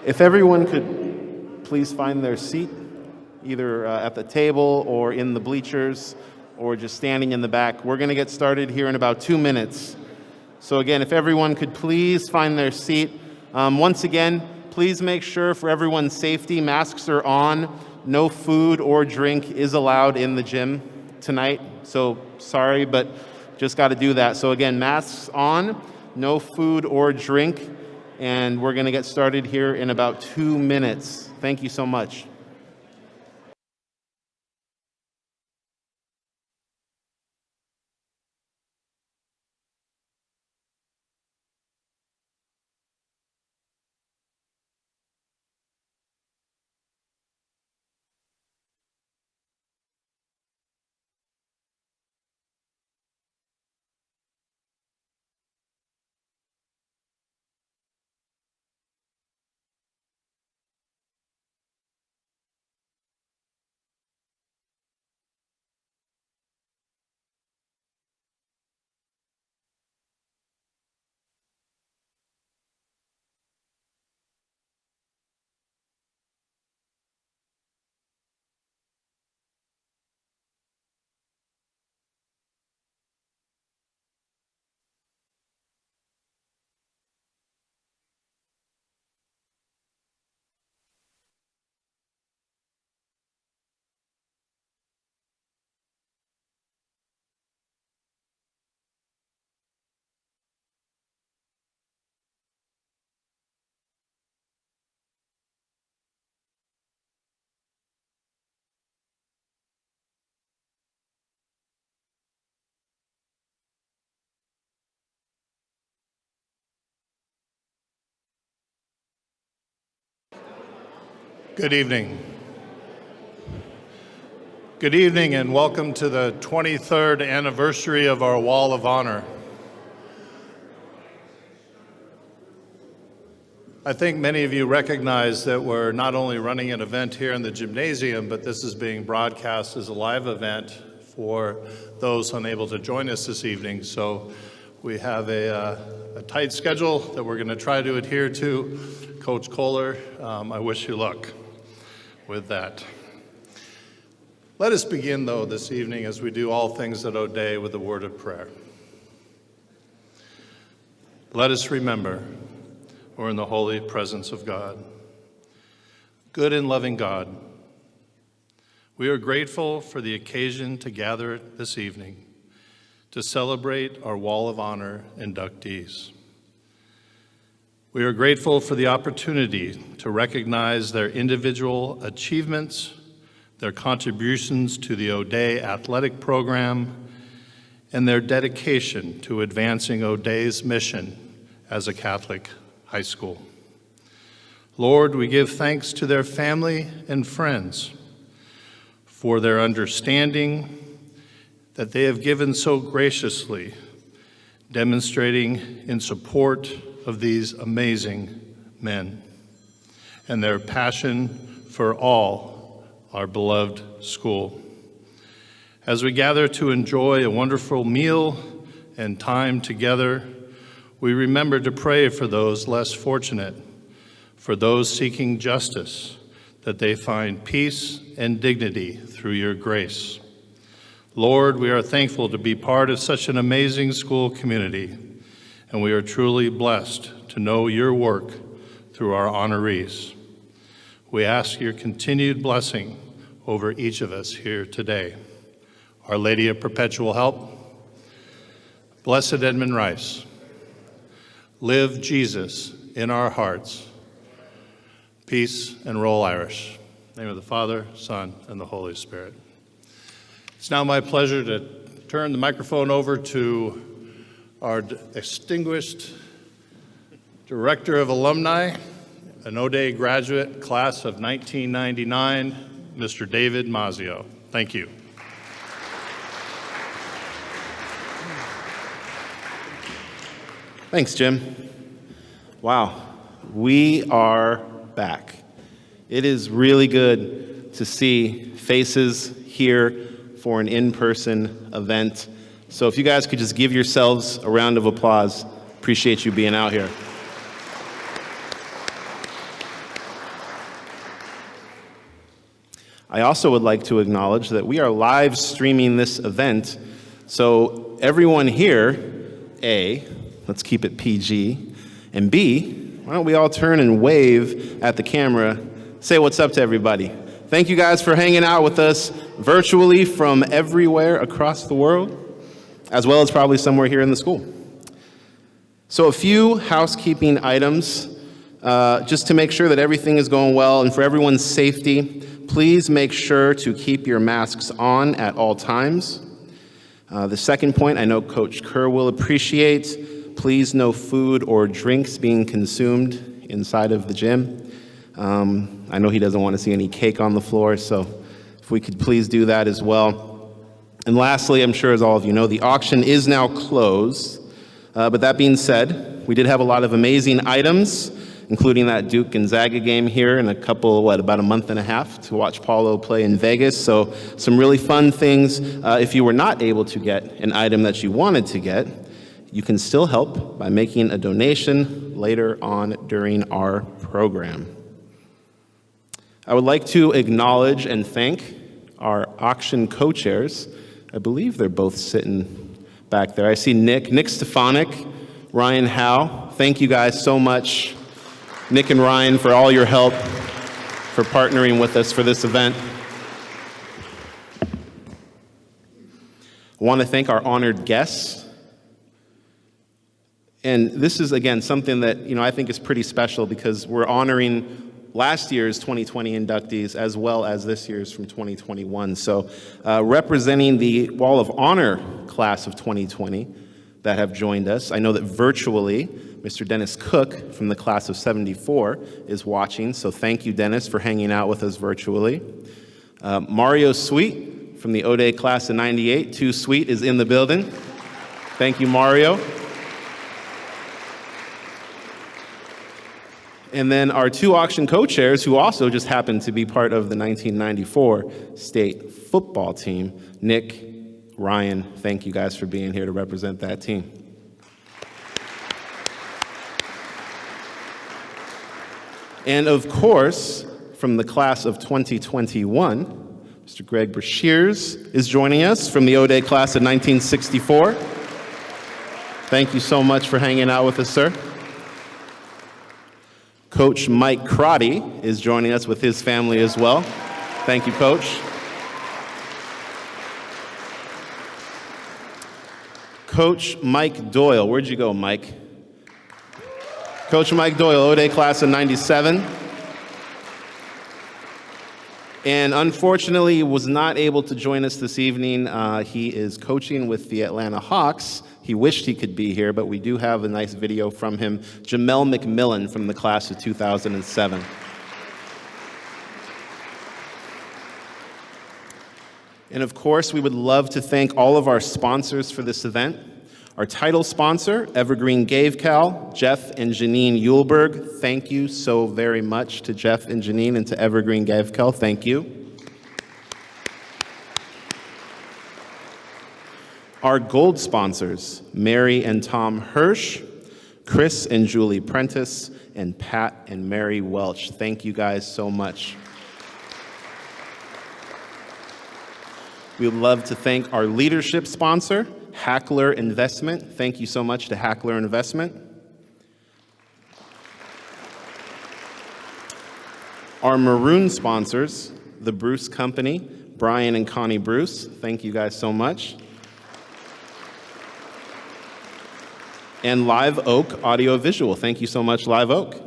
If everyone could please find their seat, either at the table or in the bleachers or just standing in the back. We're going to get started here in about 2 minutes. So again, if everyone could please find their seat. Once again, please make sure for everyone's safety, masks are on. No food or drink is allowed in the gym tonight. So sorry, but just got to do that. So again, masks on, no food or drink, and we're going to get started here in about 2 minutes. Thank you so much. Good evening. Good evening and welcome to the 23rd anniversary of our Wall of Honor. I think many of you recognize that we're not only running an event here in the gymnasium, but this is being broadcast as a live event for those unable to join us this evening. So we have a tight schedule that we're going to try to adhere to. Coach Kohler, I wish you luck with that. Let us begin, though, this evening, as we do all things at O'Day, with a word of prayer. Let us remember we're in the holy presence of God. Good and loving God, we are grateful for the occasion to gather this evening to celebrate our Wall of Honor inductees. We are grateful for the opportunity to recognize their individual achievements, their contributions to the O'Day athletic program, and their dedication to advancing O'Day's mission as a Catholic high school. Lord, we give thanks to their family and friends for their understanding that they have given so graciously, demonstrating in support of these amazing men and their passion for all our beloved school. As we gather to enjoy a wonderful meal and time together, we remember to pray for those less fortunate, for those seeking justice, that they find peace and dignity through your grace. Lord, we are thankful to be part of such an amazing school community, and we are truly blessed to know your work through our honorees. We ask your continued blessing over each of us here today. Our Lady of Perpetual Help, Blessed Edmund Rice, live Jesus in our hearts. Peace and roll Irish. In the name of the Father, Son, and the Holy Spirit. It's now my pleasure to turn the microphone over to our distinguished Director of Alumni, an O'Day graduate, class of 1999, Mr. David Mazzio. Thank you. Thanks, Jim. Wow, we are back. It is really good to see faces here for an in-person event. So if you guys could just give yourselves a round of applause, appreciate you being out here. I also would like to acknowledge that we are live streaming this event, so everyone here, A, let's keep it PG, and B, why don't we all turn and wave at the camera, say what's up to everybody. Thank you guys for hanging out with us virtually from everywhere across the world, as well as probably somewhere here in the school. So a few housekeeping items, just to make sure that everything is going well and for everyone's safety. Please make sure to keep your masks on at all times. The second point, I know Coach Kerr will appreciate, please no food or drinks being consumed inside of the gym. I know he doesn't want to see any cake on the floor, so if we could please do that as well. And lastly, I'm sure as all of you know, the auction is now closed. But that being said, we did have a lot of amazing items, including that Duke Gonzaga game here in about a month and a half to watch Paulo play in Vegas. So some really fun things. If you were not able to get an item that you wanted to get, you can still help by making a donation later on during our program. I would like to acknowledge and thank our auction co-chairs. I believe they're both sitting back there. I see Nick Stefanik, Ryan Howe. Thank you guys so much, Nick and Ryan, for all your help, for partnering with us for this event. I want to thank our honored guests. And this is, again, something that I think is pretty special because we're honoring last year's 2020 inductees as well as this year's from 2021. So representing the Wall of Honor class of 2020 that have joined us, I know that virtually Mr. Dennis Cook from the class of 74 is watching, so thank you, Dennis, for hanging out with us virtually. Mario Sweet from the O'Day class of 98, Too Sweet, is in the building. Thank you, Mario. And then our two auction co-chairs, who also just happened to be part of the 1994 state football team, Nick, Ryan, thank you guys for being here to represent that team. And of course, from the class of 2021, Mr. Greg Beshear is joining us from the O'Day class of 1964. Thank you so much for hanging out with us, sir. Coach Mike Crotty is joining us with his family as well. Thank you, Coach. Coach Mike Doyle, where'd you go, Mike? Coach Mike Doyle, O'Day class of 97. And unfortunately, he was not able to join us this evening. He is coaching with the Atlanta Hawks. He wished he could be here, but we do have a nice video from him. Jamelle McMillan from the class of 2007. And of course, we would love to thank all of our sponsors for this event. Our title sponsor, Evergreen GaveCal, Jeff and Janine Yulberg. Thank you so very much to Jeff and Janine and to Evergreen GaveCal. Thank you. Our gold sponsors, Mary and Tom Hirsch, Chris and Julie Prentice, and Pat and Mary Welch. Thank you guys so much. We would love to thank our leadership sponsor, Hackler Investment. Thank you so much to Hackler Investment. Our maroon sponsors, the Bruce Company, Brian and Connie Bruce. Thank you guys so much. And Live Oak Audio Visual. Thank you so much, Live Oak.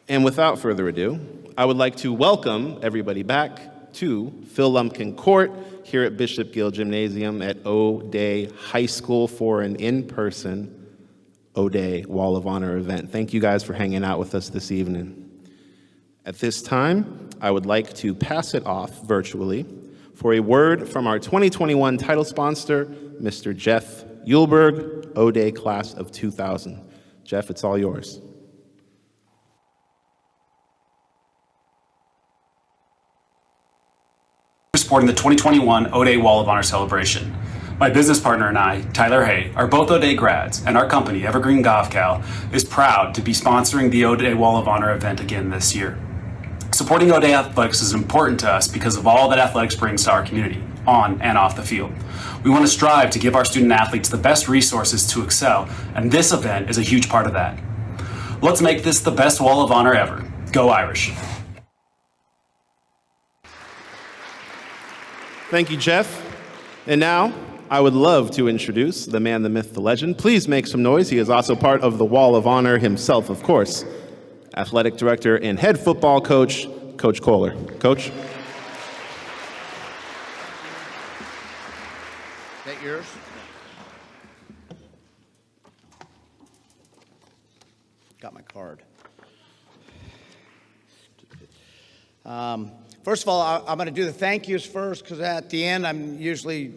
And without further ado, I would like to welcome everybody back to Phil Lumpkin Court here at Bishop Gill Gymnasium at O'Day High School for an in-person O'Day Wall of Honor event. Thank you guys for hanging out with us this evening. At this time, I would like to pass it off virtually for a word from our 2021 title sponsor, Mr. Jeff Yulberg, O'Day class of 2000. Jeff, it's all yours. Supporting the 2021 O'Day Wall of Honor celebration. My business partner and I, Tyler Hay, are both O'Day grads, and our company, Evergreen Golf Cal, is proud to be sponsoring the O'Day Wall of Honor event again this year. Supporting O'Day Athletics is important to us because of all that athletics brings to our community, on and off the field. We want to strive to give our student athletes the best resources to excel, and this event is a huge part of that. Let's make this the best Wall of Honor ever. Go Irish. Thank you, Jeff. And now, I would love to introduce the man, the myth, the legend. Please make some noise. He is also part of the Wall of Honor himself, of course. Athletic director and head football coach, Coach Kohler. Coach? Is that yours? Got my card. First of all, I'm going to do the thank yous first because at the end I'm usually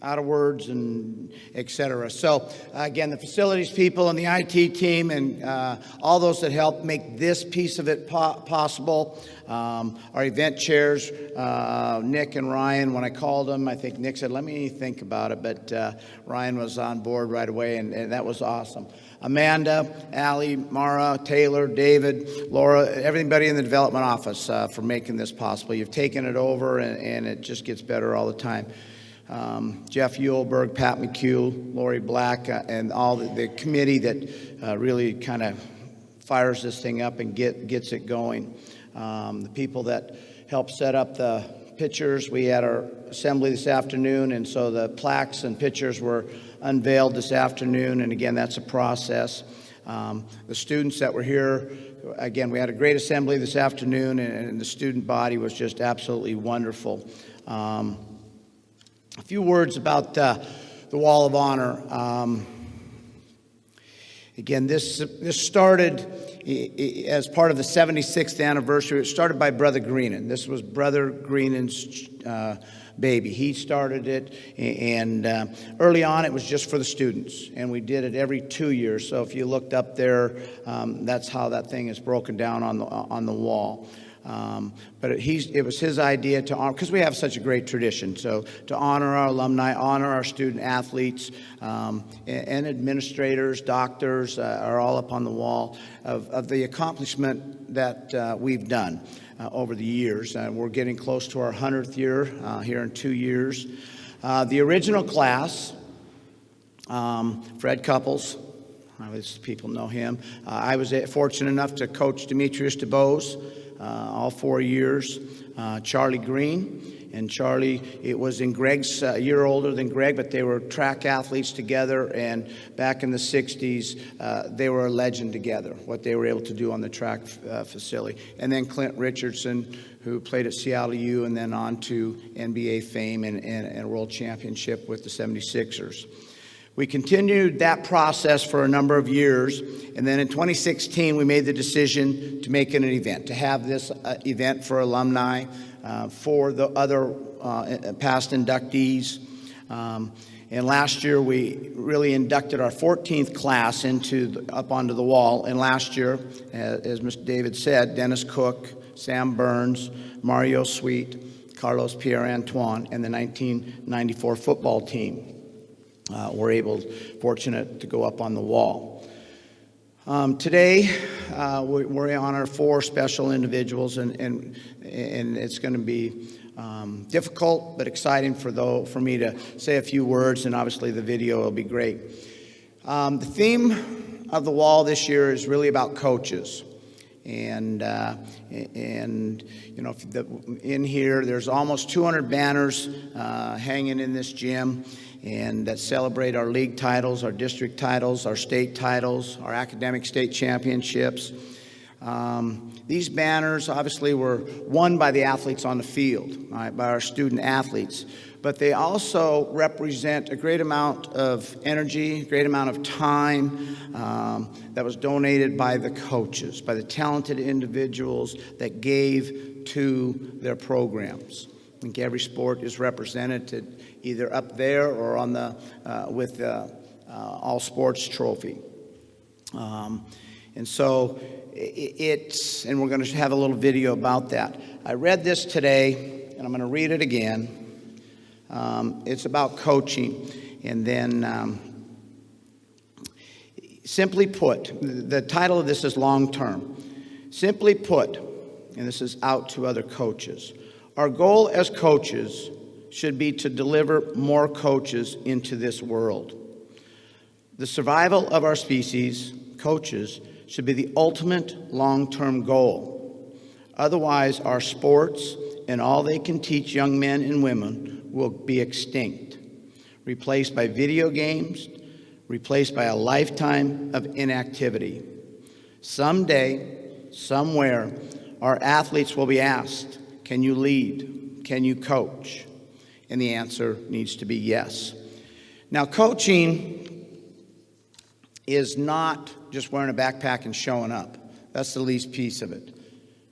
out of words and et cetera. So again, the facilities people and the IT team and all those that helped make this piece of it possible. Our event chairs, Nick and Ryan, when I called them, I think Nick said, let me think about it, but Ryan was on board right away, and that was awesome. Amanda, Allie, Mara, Taylor, David, Laura, everybody in the development office for making this possible. You've taken it over, and it just gets better all the time. Jeff Uhlberg, Pat McHugh, Lori Black, and all the committee that really kind of fires this thing up and gets it going. The people that helped set up the pictures. We had our assembly this afternoon, and so the plaques and pictures were unveiled this afternoon, and again, that's a process. The students that were here, again, we had a great assembly this afternoon, and the student body was just absolutely wonderful. A few words about the Wall of Honor. Again, this started as part of the 76th anniversary. It started by Brother Greenan. This was Brother Greenan's baby. He started it, and early on it was just for the students, and we did it every 2 years. So if you looked up there, that's how that thing is broken down on the wall. But it was his idea to honor, because we have such a great tradition, so to honor our alumni, honor our student athletes, and administrators, doctors are all up on the wall of the accomplishment that we've done over the years. We're getting close to our 100th year here in 2 years. The original class, Fred Couples, people know him. I was fortunate enough to coach Demetrius DeBose all 4 years. Charlie Green, and Charlie, it was in Greg's a year older than Greg, but they were track athletes together, and back in the 60s, they were a legend together, what they were able to do on the track facility. And then Clint Richardson, who played at Seattle U and then on to NBA fame and a world championship with the 76ers. We continued that process for a number of years, and then in 2016 we made the decision to make it an event, to have this event for alumni, for the other past inductees. And last year we really inducted our 14th class up onto the wall. And last year, as Mr. David said, Dennis Cook, Sam Burns, Mario Sweet, Carlos Pierre-Antoine, and the 1994 football team were fortunate to go up on the wall. Today, we honor 4 special individuals, and it's going to be difficult but exciting for me to say a few words, and obviously the video will be great. The theme of the wall this year is really about coaches. And you know, in here, there's almost 200 banners hanging in this gym, and that celebrate our league titles, our district titles, our state titles, our academic state championships. These banners obviously were won by the athletes on the field, right, by our student athletes, but they also represent a great amount of energy, great amount of time that was donated by the coaches, by the talented individuals that gave to their programs. I think every sport is represented either up there or on the with the all sports trophy. And so and we're going to have a little video about that. I read this today, and I'm going to read it again. It's about coaching. And then, simply put, the title of this is long term. Simply put, and this is out to other coaches, our goal as coaches should be to deliver more coaches into this world. The survival of our species, coaches, should be the ultimate long-term goal. Otherwise, our sports and all they can teach young men and women will be extinct, replaced by video games, replaced by a lifetime of inactivity. Someday, somewhere, our athletes will be asked, can you lead? Can you coach? And the answer needs to be yes. Now, coaching is not just wearing a backpack and showing up. That's the least piece of it.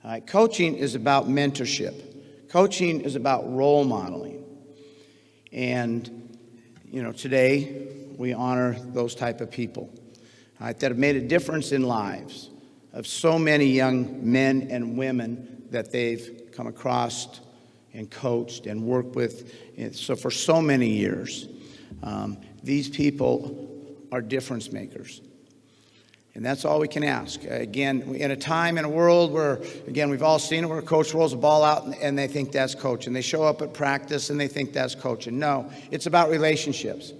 All right, coaching is about mentorship. Coaching is about role modeling. And, today we honor those type of people, all right, that have made a difference in lives of so many young men and women that they've come across and coached and worked with for so many years. These people are difference makers. And that's all we can ask. Again, in a time, in a world where, again, we've all seen it, where a coach rolls a ball out and they think that's coaching. They show up at practice and they think that's coaching. No, it's about relationships.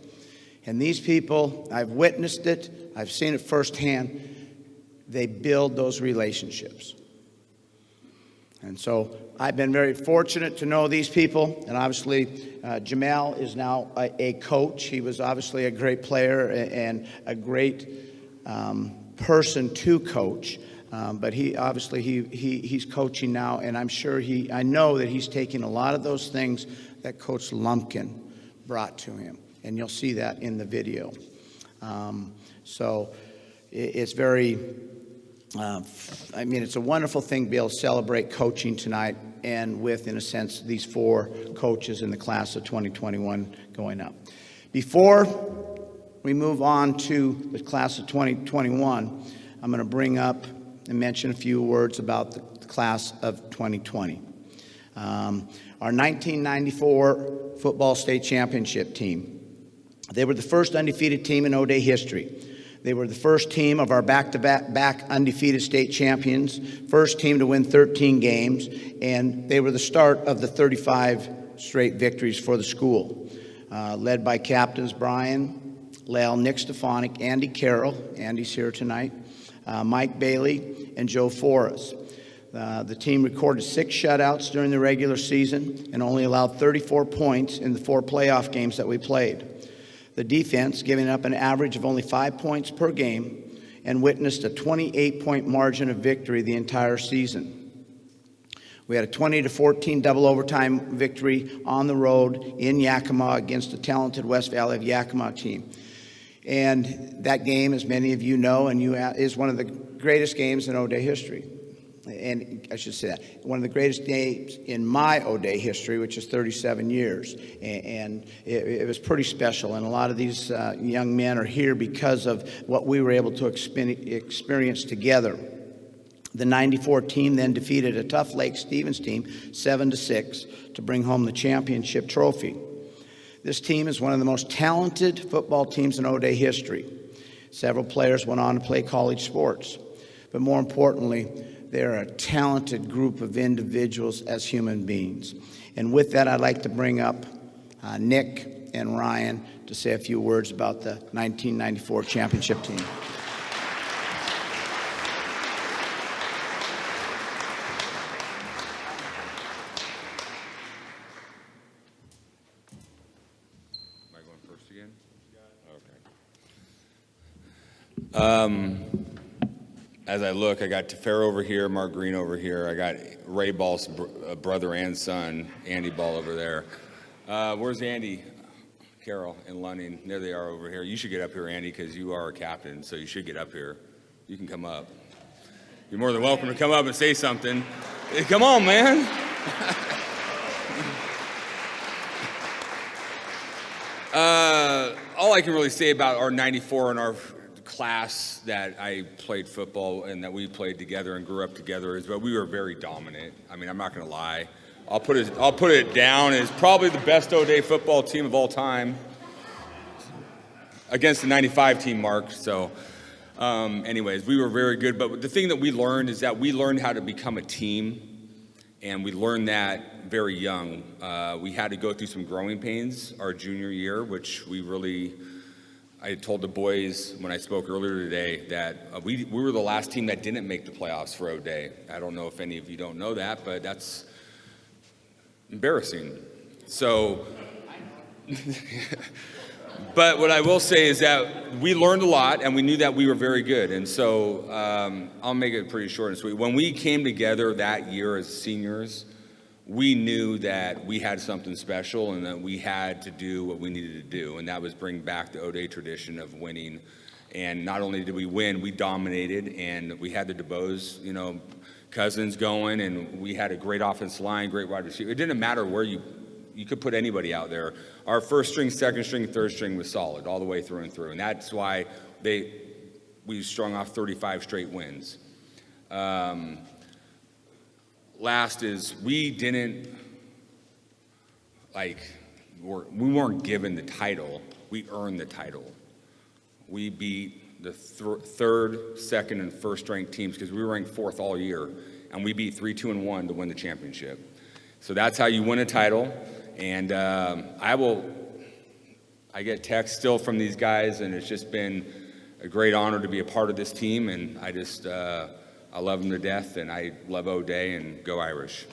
And these people, I've witnessed it, I've seen it firsthand, they build those relationships. And so I've been very fortunate to know these people, and obviously Jamelle is now a coach. He was obviously a great player and a great person to coach, but he's coaching now, and I know that he's taking a lot of those things that Coach Lumpkin brought to him, and you'll see that in the video. So it's very. It's a wonderful thing to be able to celebrate coaching tonight, and with, in a sense, these 4 coaches in the class of 2021 going up. Before we move on to the class of 2021, I'm going to bring up and mention a few words about the class of 2020. Our 1994 football state championship team. They were the first undefeated team in O-Day history. They were the first team of our back-to-back undefeated state champions, first team to win 13 games, and they were the start of the 35 straight victories for the school, led by captains Brian Lell, Nick Stefanik, Andy Carroll, Andy's here tonight, Mike Bailey, and Joe Forrest. The team recorded 6 shutouts during the regular season and only allowed 34 points in the 4 playoff games that we played. The defense giving up an average of only 5 points per game and witnessed a 28-point margin of victory the entire season. We had a 20-14 double overtime victory on the road in Yakima against the talented West Valley of Yakima team. And that game, as many of you know, is one of the greatest games in O-Day history. And I should say that, one of the greatest games in my O-Day history, which is 37 years. And it was pretty special. And a lot of these young men are here because of what we were able to experience together. The 94 team then defeated a tough Lake Stevens team 7-6 to bring home the championship trophy. This team is one of the most talented football teams in O-Day history. Several players went on to play college sports. But more importantly, they're a talented group of individuals as human beings. And with that, I'd like to bring up Nick and Ryan to say a few words about the 1994 championship team. Am I going first again? Okay. As I look, I got Tefera over here, Mark Green over here. I got Ray Ball's brother and son, Andy Ball over there. Where's Andy Carroll and Lunning? There they are over here. You should get up here, Andy, because you are a captain, so you should get up here. You can come up. You're more than welcome to come up and say something. Hey, come on, man. All I can really say about our 94 and our class that I played football and that we played together and grew up together is that we were very dominant. I mean, I'm not going to lie. I'll put it down as probably the best O'Day football team of all time against the 95 team, Mark. So anyways, we were very good. But the thing that we learned is that we learned how to become a team, and we learned that very young. We had to go through some growing pains our junior year, which I told the boys when I spoke earlier today that we were the last team that didn't make the playoffs for O'Day. I don't know if any of you don't know that, but that's embarrassing. So, but what I will say is that we learned a lot, and we knew that we were very good. And so I'll make it pretty short and sweet. When we came together that year as seniors, we knew that we had something special and that we had to do what we needed to do, and that was bring back the O'Day tradition of winning. And not only did we win, we dominated, and we had the DeBose, cousins going, and we had a great offensive line, great wide receiver. It didn't matter where you could put anybody out there. Our first string, second string, third string was solid all the way through and through, and that's why we strung off 35 straight wins. Last is we weren't given the title, we earned the title. We beat the third, second, and first ranked teams because we were ranked fourth all year, and we beat 3, 2, and 1 to win the championship. So that's how you win a title. And I get texts still from these guys, and it's just been a great honor to be a part of this team. And I love them to death, and I love O'Day, and go Irish.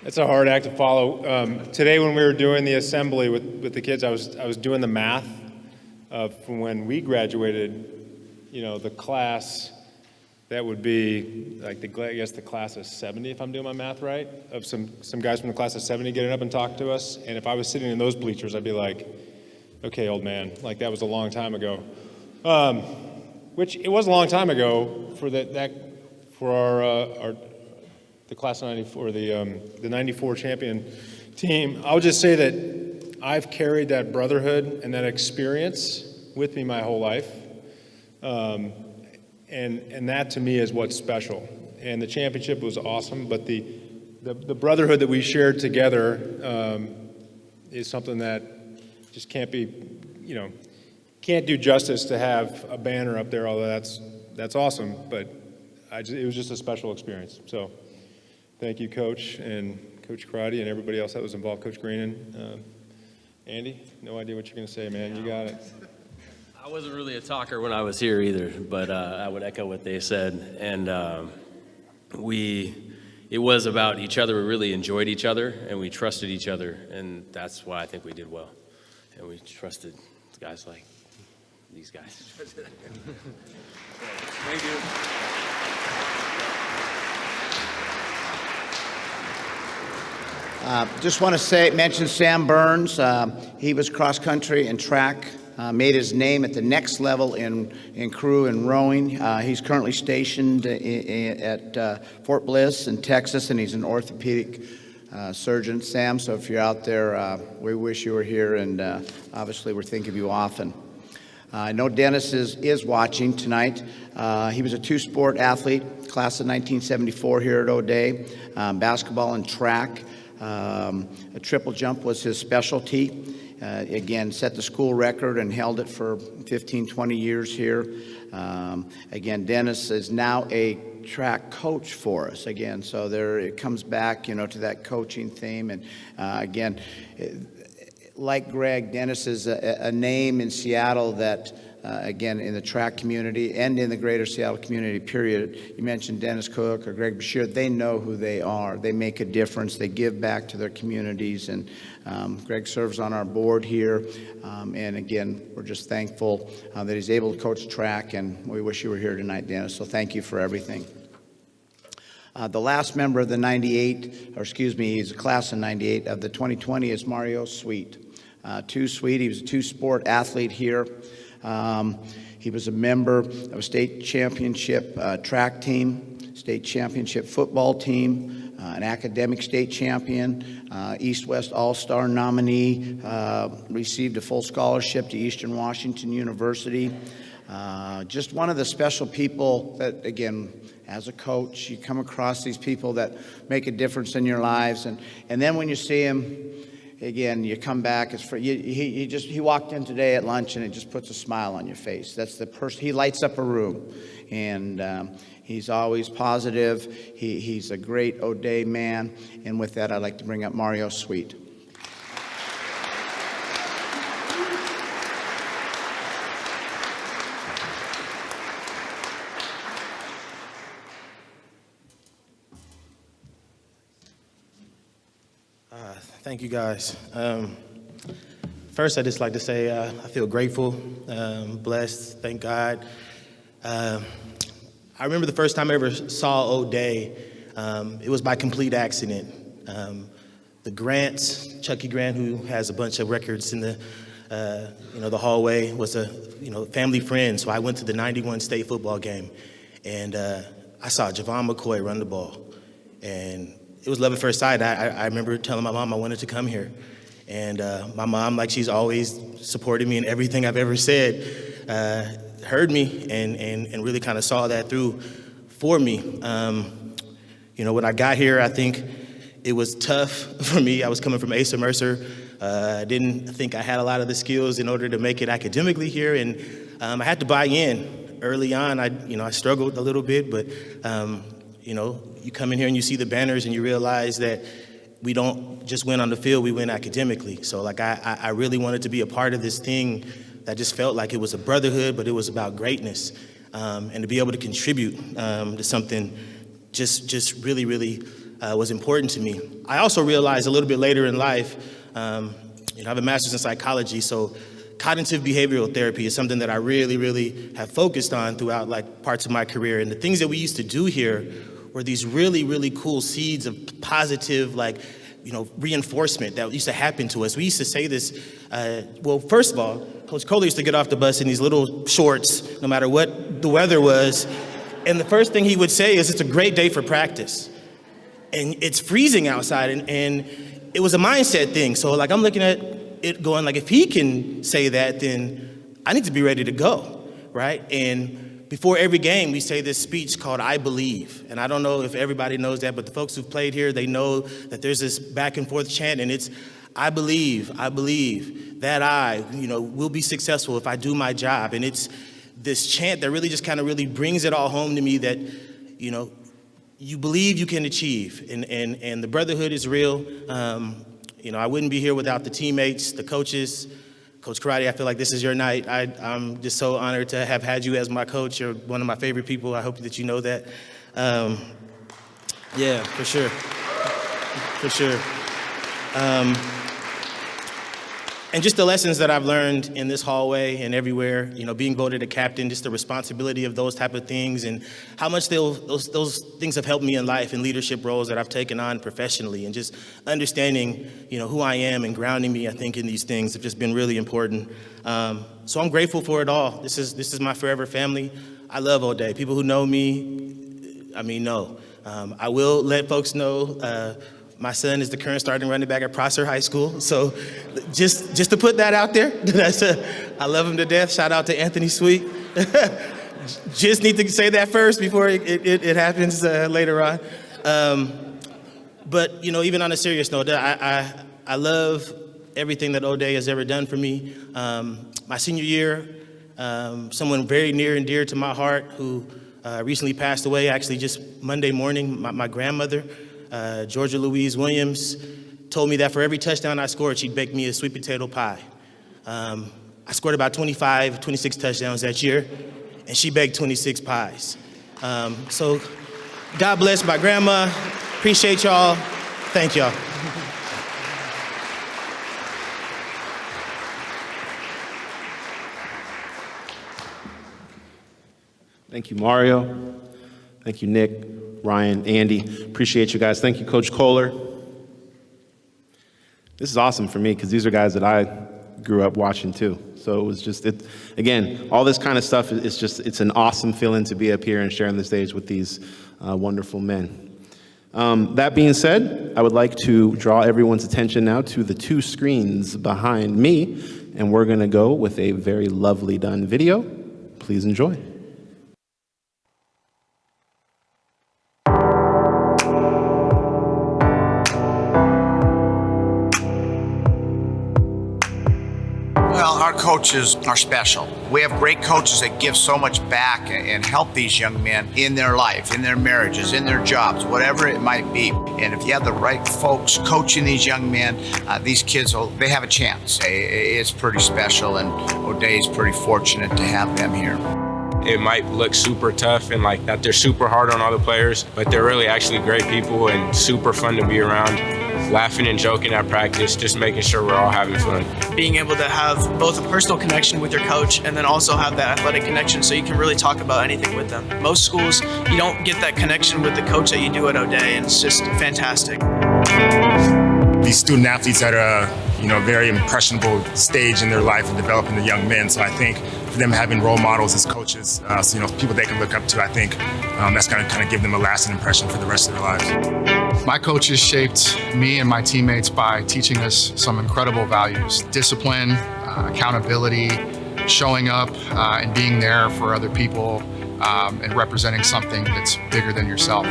It's a hard act to follow. Today when we were doing the assembly with the kids, I was doing the math from when we graduated, the class that would be like the class of 70, if I'm doing my math right, of some guys from the class of 70 getting up and talking to us. And if I was sitting in those bleachers, I'd be like, okay, old man, like that was a long time ago. Which it was a long time ago for the class of 94, the 94 champion team. I'll just say that I've carried that brotherhood and that experience with me my whole life. And that to me is what's special. And the championship was awesome, but the brotherhood that we shared together is something that just can't do justice to have a banner up there, although that's awesome, but it was just a special experience. So thank you, Coach, and Coach Crotty, and everybody else that was involved, Coach Greenan. Andy, no idea what you're going to say, man. You got it. I wasn't really a talker when I was here either, but I would echo what they said. And it was about each other. We really enjoyed each other, and we trusted each other, and that's why I think we did well. And we trusted guys like these guys. Thank you. Just want to mention Sam Burns. He was cross country and track, made his name at the next level in crew and rowing. He's currently stationed at Fort Bliss in Texas, and he's an orthopedic surgeon. Sam, so if you're out there, we wish you were here, and obviously we're thinking of you often. I know Dennis is watching tonight. He was a two-sport athlete, class of 1974 here at O'Day, basketball and track. A triple jump was his specialty. Again, set the school record and held it for 15, 20 years here. Again, Dennis is now a track coach for us again, so there it comes back, to that coaching theme. And again, like Greg, Dennis is a name in Seattle that, again, in the track community and in the greater Seattle community, period. You mentioned Dennis Cook or Greg Beshear. They know who they are. They make a difference. They give back to their communities. And Greg serves on our board here. And again, we're just thankful that he's able to coach track. And we wish you were here tonight, Dennis. So thank you for everything. The last member of the 98, or excuse me, he's a class of 98 of the 2020 is Mario Sweet. Sweet. He was a two-sport athlete here. He was a member of a state championship track team, state championship football team, an academic state champion, East-West All-Star nominee, received a full scholarship to Eastern Washington University. Just one of the special people that, again, as a coach, you come across these people that make a difference in your lives, and then when you see him, again, you come back. He walked in today at lunch, and it just puts a smile on your face. That's the person. He lights up a room, and he's always positive. He's a great O'Day man, and with that, I'd like to bring up Mario Sweet. Thank you, guys. First, I'd just like to say I feel grateful, blessed, thank God. I remember the first time I ever saw O'Day. It was by complete accident. The Grants, Chucky Grant, who has a bunch of records in the hallway, was a family friend. So I went to the '91 state football game, and I saw Javon McCoy run the ball, and it was love at first sight. I remember telling my mom I wanted to come here. And my mom, like she's always supported me in everything I've ever said, heard me and really kind of saw that through for me. When I got here, I think it was tough for me. I was coming from Asa Mercer. I didn't think I had a lot of the skills in order to make it academically here. And I had to buy in early on. I struggled a little bit, but you come in here and you see the banners and you realize that we don't just win on the field, we win academically. So I really wanted to be a part of this thing that just felt like it was a brotherhood, but it was about greatness. And to be able to contribute to something just really, really was important to me. I also realized a little bit later in life, I have a master's in psychology, so cognitive behavioral therapy is something that I really, really have focused on throughout parts of my career. And the things that we used to do here were these really, really cool seeds of positive, reinforcement that used to happen to us. We used to say this, first of all, Coach Kohler used to get off the bus in these little shorts, no matter what the weather was. And the first thing he would say is, it's a great day for practice. And it's freezing outside, and it was a mindset thing. So I'm looking at it going, if he can say that, then I need to be ready to go, right? And before every game, we say this speech called I Believe. And I don't know if everybody knows that, but the folks who've played here, they know that there's this back and forth chant, and it's I believe that I will be successful if I do my job. And it's this chant that really just kind of really brings it all home to me that, you believe you can achieve. And the brotherhood is real. I wouldn't be here without the teammates, the coaches. Coach Crotty, I feel like this is your night. I'm just so honored to have had you as my coach. You're one of my favorite people. I hope that you know that. Yeah, for sure. For sure. And just the lessons that I've learned in this hallway and everywhere, being voted a captain, just the responsibility of those type of things and how much those things have helped me in life and leadership roles that I've taken on professionally, and just understanding, who I am and grounding me, I think, in these things have just been really important. So I'm grateful for it all. This is my forever family. I love O'Day. People who know me, know. I will let folks know, my son is the current starting running back at Prosser High School. So just to put that out there, I love him to death. Shout out to Anthony Sweet. Just need to say that first before it happens later on. But, even on a serious note, I love everything that O'Day has ever done for me. My senior year, someone very near and dear to my heart who recently passed away, actually just Monday morning, my grandmother, Georgia Louise Williams, told me that for every touchdown I scored, she'd bake me a sweet potato pie. I scored about 26 touchdowns that year, and she baked 26 pies. So God bless my grandma. Appreciate y'all. Thank y'all. Thank you, Mario. Thank you, Nick, Ryan, Andy. Appreciate you guys. Thank you, Coach Kohler. This is awesome for me because these are guys that I grew up watching too. So it was just, again, all this kind of stuff it's an awesome feeling to be up here and sharing the stage with these wonderful men. That being said, I would like to draw everyone's attention now to the 2 screens behind me, and we're going to go with a very lovely done video. Please enjoy. Well, our coaches are special. We have great coaches that give so much back and help these young men in their life, in their marriages, in their jobs, whatever it might be. And if you have the right folks coaching these young men, these kids, they have a chance. It's pretty special, and O'Dea's pretty fortunate to have them here. It might look super tough and like that they're super hard on all the players, but they're really actually great people and super fun to be around. Laughing and joking at practice, just making sure we're all having fun. Being able to have both a personal connection with your coach and then also have that athletic connection so you can really talk about anything with them. Most schools, you don't get that connection with the coach that you do at O'Dea, and it's just fantastic. These student athletes at a very impressionable stage in their life of developing the young men. So I think for them having role models as coaches, people they can look up to, I think that's going to kind of give them a lasting impression for the rest of their lives. My coaches shaped me and my teammates by teaching us some incredible values: discipline, accountability, showing up and being there for other people, and representing something that's bigger than yourself.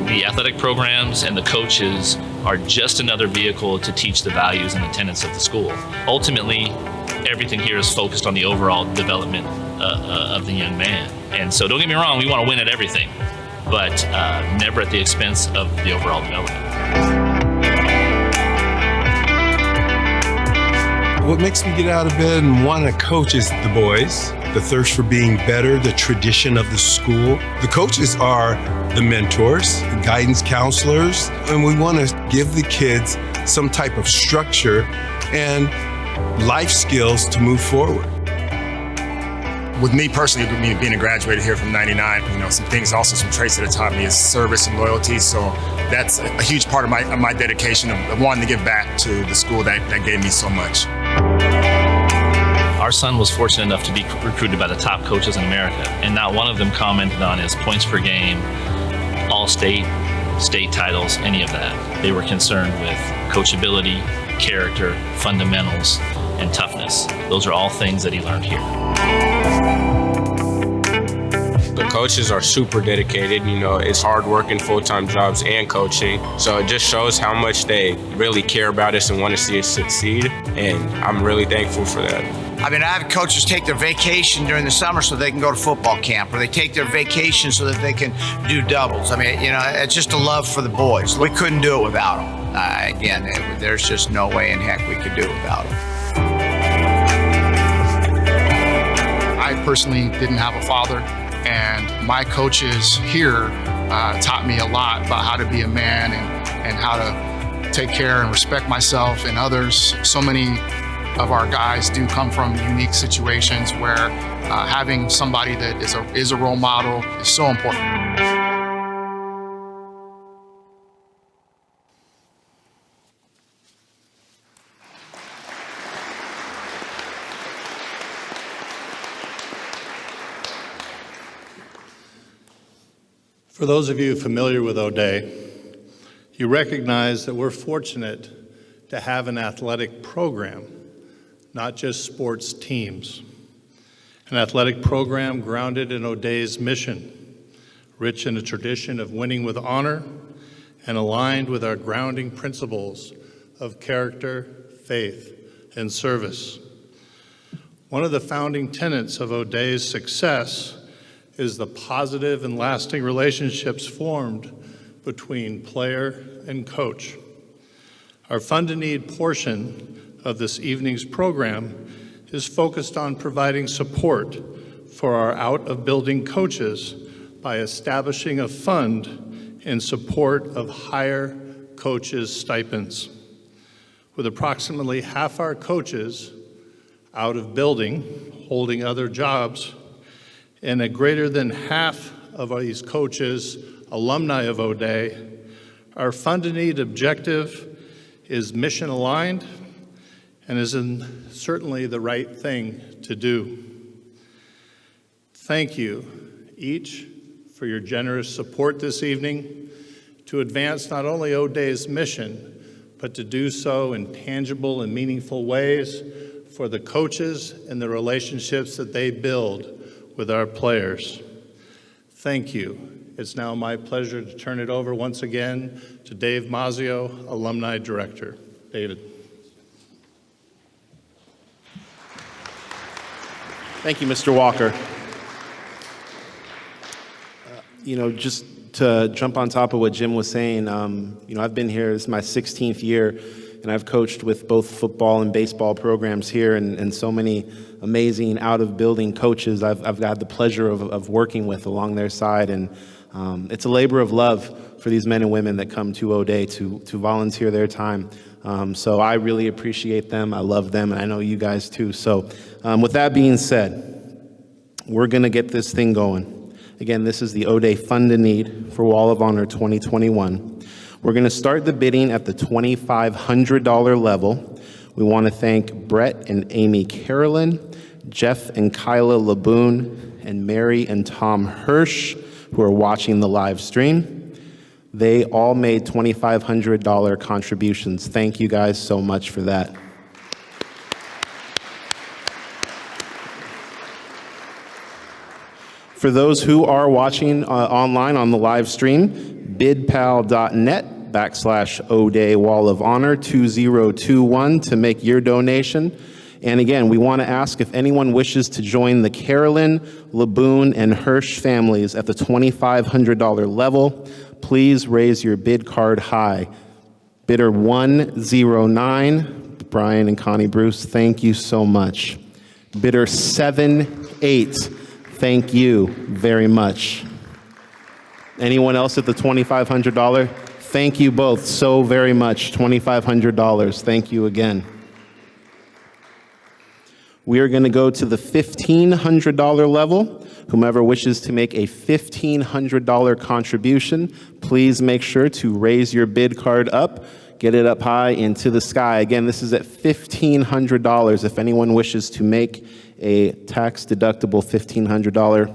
The athletic programs and the coaches are just another vehicle to teach the values and the tenets of the school. Ultimately, everything here is focused on the overall development of the young man. And so don't get me wrong, we want to win at everything, but never at the expense of the overall development. What makes me get out of bed and want to coach is the boys, the thirst for being better, the tradition of the school. The coaches are the mentors, the guidance counselors, and we want to give the kids some type of structure and life skills to move forward. With me personally, being a graduate here from '99, some things, also some traits that have taught me is service and loyalty. So that's a huge part of my dedication of wanting to give back to the school that gave me so much. Our son was fortunate enough to be recruited by the top coaches in America, and not one of them commented on his points per game, all-state, state titles, any of that. They were concerned with coachability, character, fundamentals, and toughness. Those are all things that he learned here. The coaches are super dedicated. It's hard working, full-time jobs and coaching. So it just shows how much they really care about us and want to see us succeed. And I'm really thankful for that. I have coaches take their vacation during the summer so they can go to football camp, or they take their vacation so that they can do doubles. It's just a love for the boys. We couldn't do it without them. There's just no way in heck we could do it without them. I personally didn't have a father, and my coaches here taught me a lot about how to be a man and how to take care and respect myself and others. So many of our guys do come from unique situations where having somebody that is a role model is so important. For those of you familiar with O'Dea, you recognize that we're fortunate to have an athletic program, not just sports teams. An athletic program grounded in O'Dea's mission, rich in a tradition of winning with honor and aligned with our grounding principles of character, faith, and service. One of the founding tenets of O'Dea's success is the positive and lasting relationships formed between player and coach. Our Fund to Need portion of this evening's program is focused on providing support for our out-of-building coaches by establishing a fund in support of higher coaches' stipends. With approximately half our coaches out of building, holding other jobs, and a greater than half of these coaches alumni of O'Dea, our Fund to Need objective is mission aligned and is certainly the right thing to do. Thank you each for your generous support this evening to advance not only O'Day's mission, but to do so in tangible and meaningful ways for the coaches and the relationships that they build with our players. Thank you. It's now my pleasure to turn it over once again to Dave Mazzio, Alumni Director. David. Thank you, Mr. Walker. Just to jump on top of what Jim was saying, I've been here, this is my 16th year, and I've coached with both football and baseball programs here, and so many amazing out-of-building coaches I've had the pleasure of working with along their side, and it's a labor of love for these men and women that come to O'Day to volunteer their time. So I really appreciate them, I love them, and I know you guys too. So with that being said, we're gonna get this thing going. Again, this is the O'Day Fund a Need for Wall of Honor 2021. We're going to start the bidding at the $2,500 level. We want to thank Brett and Amy Carolyn, Jeff and Kyla Laboon, and Mary and Tom Hirsch, who are watching the live stream. They all made $2,500 contributions. Thank you guys so much for that. For those who are watching online on the live stream, bidpal.net/O'Day Wall of Honor 2021 to make your donation. And again, we want to ask if anyone wishes to join the Carolyn, Laboon, and Hirsch families at the $2,500 level. Please raise your bid card high. Bidder 109, Brian and Connie Bruce, thank you so much. Bidder 78, thank you very much. Anyone else at the $2,500? Thank you both so very much. $2,500. Thank you again. We are going to go to the $1,500 level. Whomever wishes to make a $1,500 contribution, please make sure to raise your bid card up. Get it up high into the sky. Again, this is at $1,500. If anyone wishes to make a tax-deductible $1,500,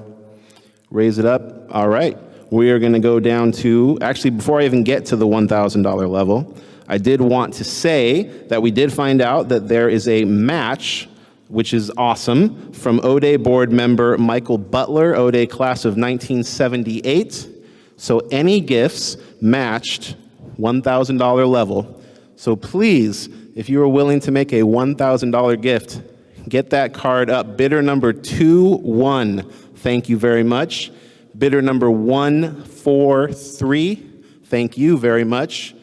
raise it up. All right. We are going to go down to, actually, before I even get to the $1,000 level, I did want to say that we did find out that there is a match, which is awesome, from O'Day board member Michael Butler, O'Day class of 1978. So any gifts matched $1,000 level. So please, if you are willing to make a $1,000 gift, get that card up. Bidder number 21, thank you very much. Bidder number 143, thank you very much.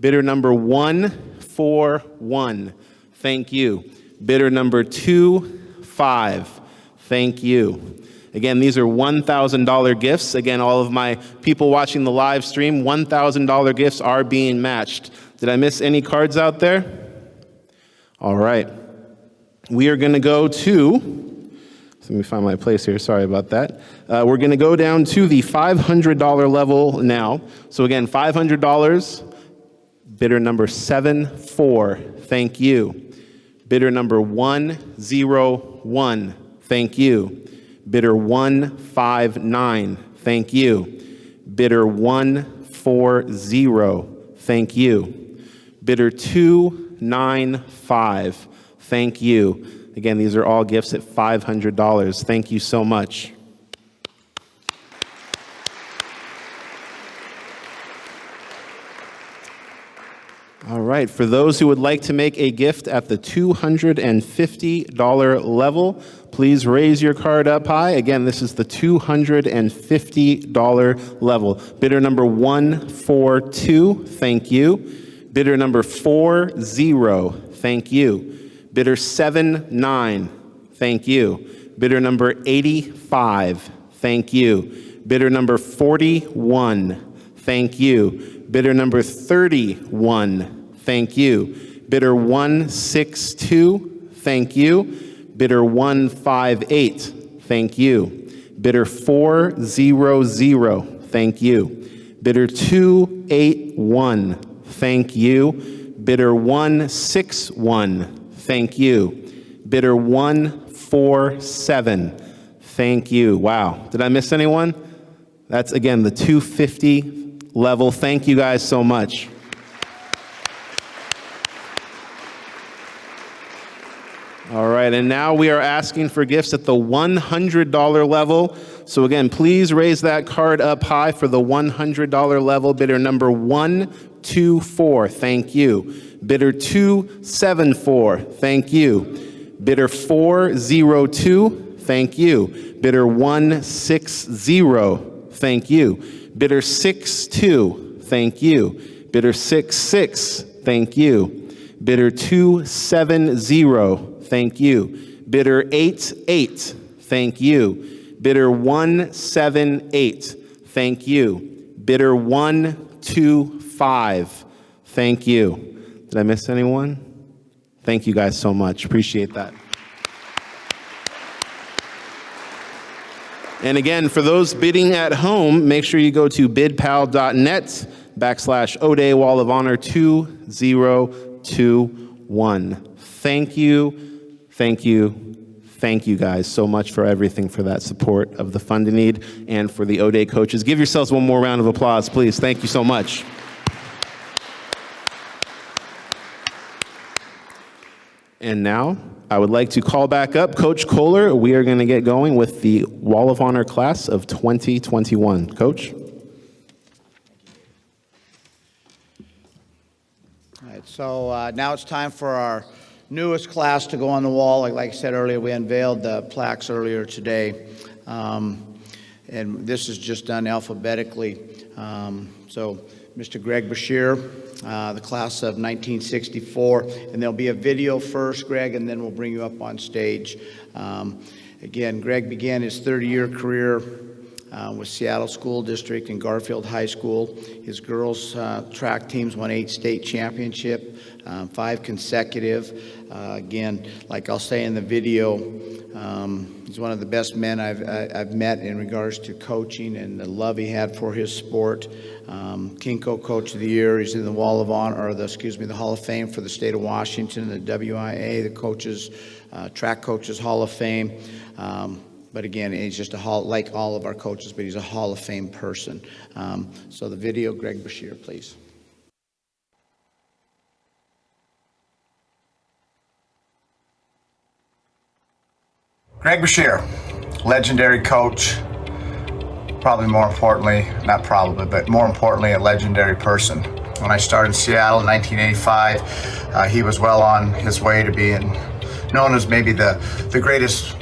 Bidder number 141, thank you. Bidder number 25, thank you. Again, these are $1,000 gifts. Again, all of my people watching the live stream, $1,000 gifts are being matched. Did I miss any cards out there? All right. We are going to go to, let me find my place here, sorry about that. We're going to go down to the $500 level now. So again, $500, bidder number 74, thank you. Bidder number 101, thank you. Bidder 159, thank you. Bidder 140, thank you. Bidder 295, thank you. Again, these are all gifts at $500. Thank you so much. All right, for those who would like to make a gift at the $250 level, please raise your card up high. Again, this is the $250 level. Bidder number 142, thank you. Bidder number 40, thank you. Bidder 79, thank you. Bidder number 85, thank you. Bidder number 41, thank you. Bidder number 31, thank you. Bidder 162, thank you. Bidder 158, thank you. Bidder 400, thank you. Bidder 281, thank you. Bidder 161, thank you. Bidder 147, thank you. Wow. Did I miss anyone? That's, again, the $250 level. Thank you guys so much. All right, and now we are asking for gifts at the $100 level. So again, please raise that card up high for the $100 level. Bidder number 124, thank you. Bidder 274, thank you. Bidder 402, thank you. Bidder 160, thank you. Bidder 62, thank you. Bidder 66, thank you. Bidder 270, thank you. Bidder 88, thank you. Bidder 178, thank you. Bidder 125, thank you. Did I miss anyone? Thank you guys so much. Appreciate that. And again, for those bidding at home, make sure you go to bidpal.net/O'Day Wall of Honor 2021. Thank you, thank you, thank you guys so much for everything, for that support of the Fund in Need and for the O'Day coaches. Give yourselves one more round of applause, please. Thank you so much. And now, I would like to call back up Coach Kohler. We are going to get going with the Wall of Honor class of 2021. Coach? All right, so now it's time for our newest class to go on the wall. Like I said earlier, we unveiled the plaques earlier today. And this is just done alphabetically. So Mr. Greg Beshear, the class of 1964, and there'll be a video first, Greg, and then we'll bring you up on stage. Again, Greg began his 30-year career with Seattle School District and Garfield High School. His girls' track teams won 8 state championships, 5 consecutive. Again, like I'll say in the video, he's one of the best men I've met in regards to coaching and the love he had for his sport. Kinko Coach of the Year. He's in the Wall of Honor, or the Hall of Fame for the state of Washington, the WIA, the coaches, Track Coaches Hall of Fame. But again, he's just like all of our coaches, but he's a Hall of Fame person. So the video, Greg Beshear, please. Greg Beshear, legendary coach, probably more importantly, not probably, but more importantly, a legendary person. When I started in Seattle in 1985, he was well on his way to being known as maybe the greatest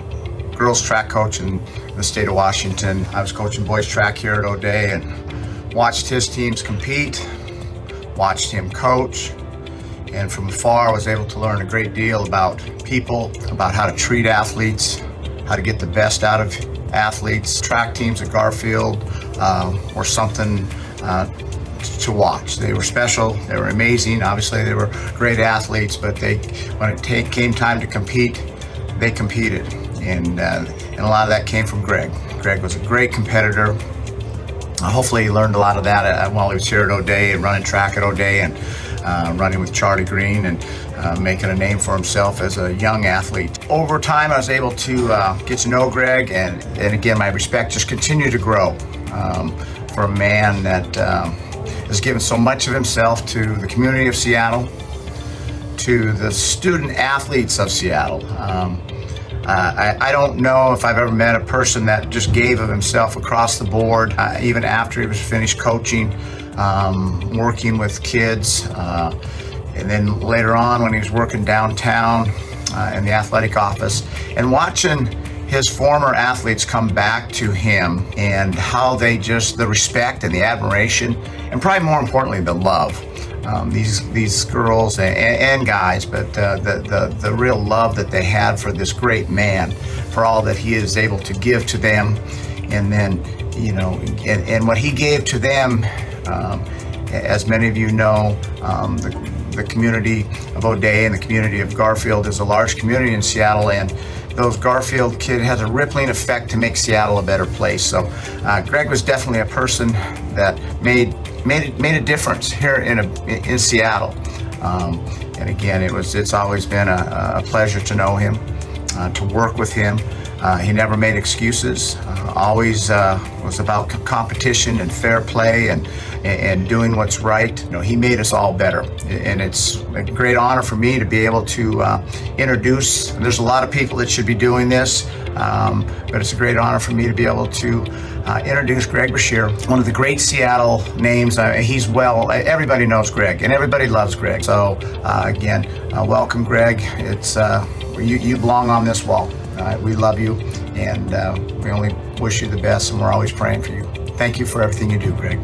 girls track coach in the state of Washington. I was coaching boys track here at O'Day and watched his teams compete, watched him coach, and from afar was able to learn a great deal about people, about how to treat athletes, how to get the best out of athletes. Track teams at Garfield were something to watch. They were special, they were amazing. Obviously they were great athletes, but when it came time to compete, they competed. And a lot of that came from Greg. Greg was a great competitor. Hopefully he learned a lot of that while he was here at O'Day and running track at O'Day and running with Charlie Green and making a name for himself as a young athlete. Over time, I was able to get to know Greg, and again, my respect just continued to grow for a man that has given so much of himself to the community of Seattle, to the student athletes of Seattle. I don't know if I've ever met a person that just gave of himself across the board, even after he was finished coaching, working with kids, and then later on when he was working downtown in the athletic office, and watching his former athletes come back to him and how they the respect and the admiration, and probably more importantly, the love. These girls and guys, but the real love that they had for this great man, for all that he is able to give to them, and then, and what he gave to them, as many of you know, the community of O'Day and the community of Garfield is a large community in Seattle, and those Garfield kids has a rippling effect to make Seattle a better place. So Greg was definitely a person that made a difference here in Seattle. And again, it's always been a pleasure to know him. to work with him. He never made excuses, always was about competition and fair play and doing what's right. You know, he made us all better, and it's a great honor for me to be able to introduce. There's a lot of people that should be doing this, but it's a great honor for me to be able to introduce Greg Beshear, one of the great Seattle names. Everybody knows Greg, and everybody loves Greg. So again, welcome, Greg. It's you belong on this wall. We love you, and we only wish you the best, and we're always praying for you. Thank you for everything you do, Greg.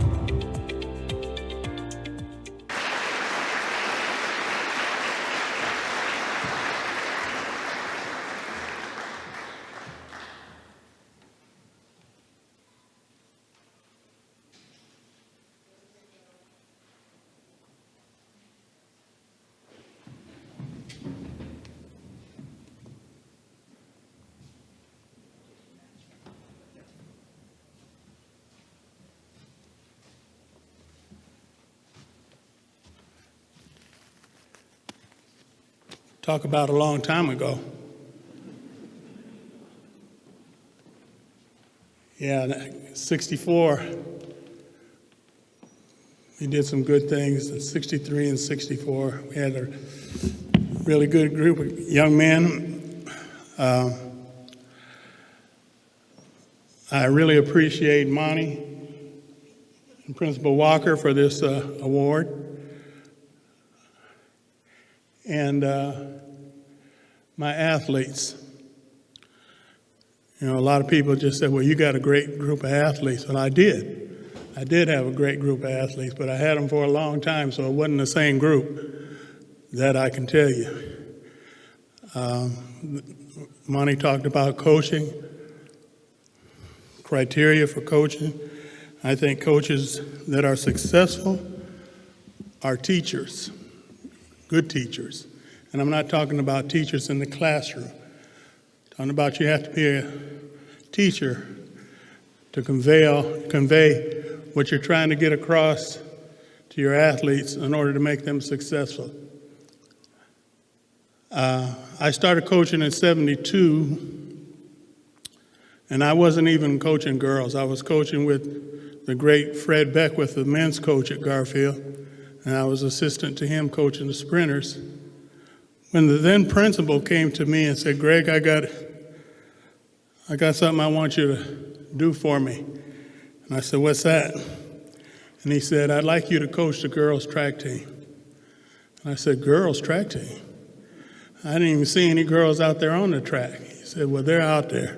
Talk about a long time ago. Yeah, 64. We did some good things. At 63 and 64, we had a really good group of young men. I really appreciate Monty and Principal Walker for this award. And my athletes. You know, a lot of people just said, well, you got a great group of athletes. And I did. I did have a great group of athletes, but I had them for a long time, so it wasn't the same group, that I can tell you. Monty talked about coaching, criteria for coaching. I think coaches that are successful are teachers. Good teachers. And I'm not talking about teachers in the classroom. I'm talking about you have to be a teacher to convey what you're trying to get across to your athletes in order to make them successful. I started coaching in '72, and I wasn't even coaching girls. I was coaching with the great Fred Beckwith, the men's coach at Garfield, and I was assistant to him coaching the sprinters. When the then principal came to me and said, Greg, I got something I want you to do for me. And I said, what's that? And he said, I'd like you to coach the girls' track team. And I said, girls' track team? I didn't even see any girls out there on the track. He said, well, they're out there.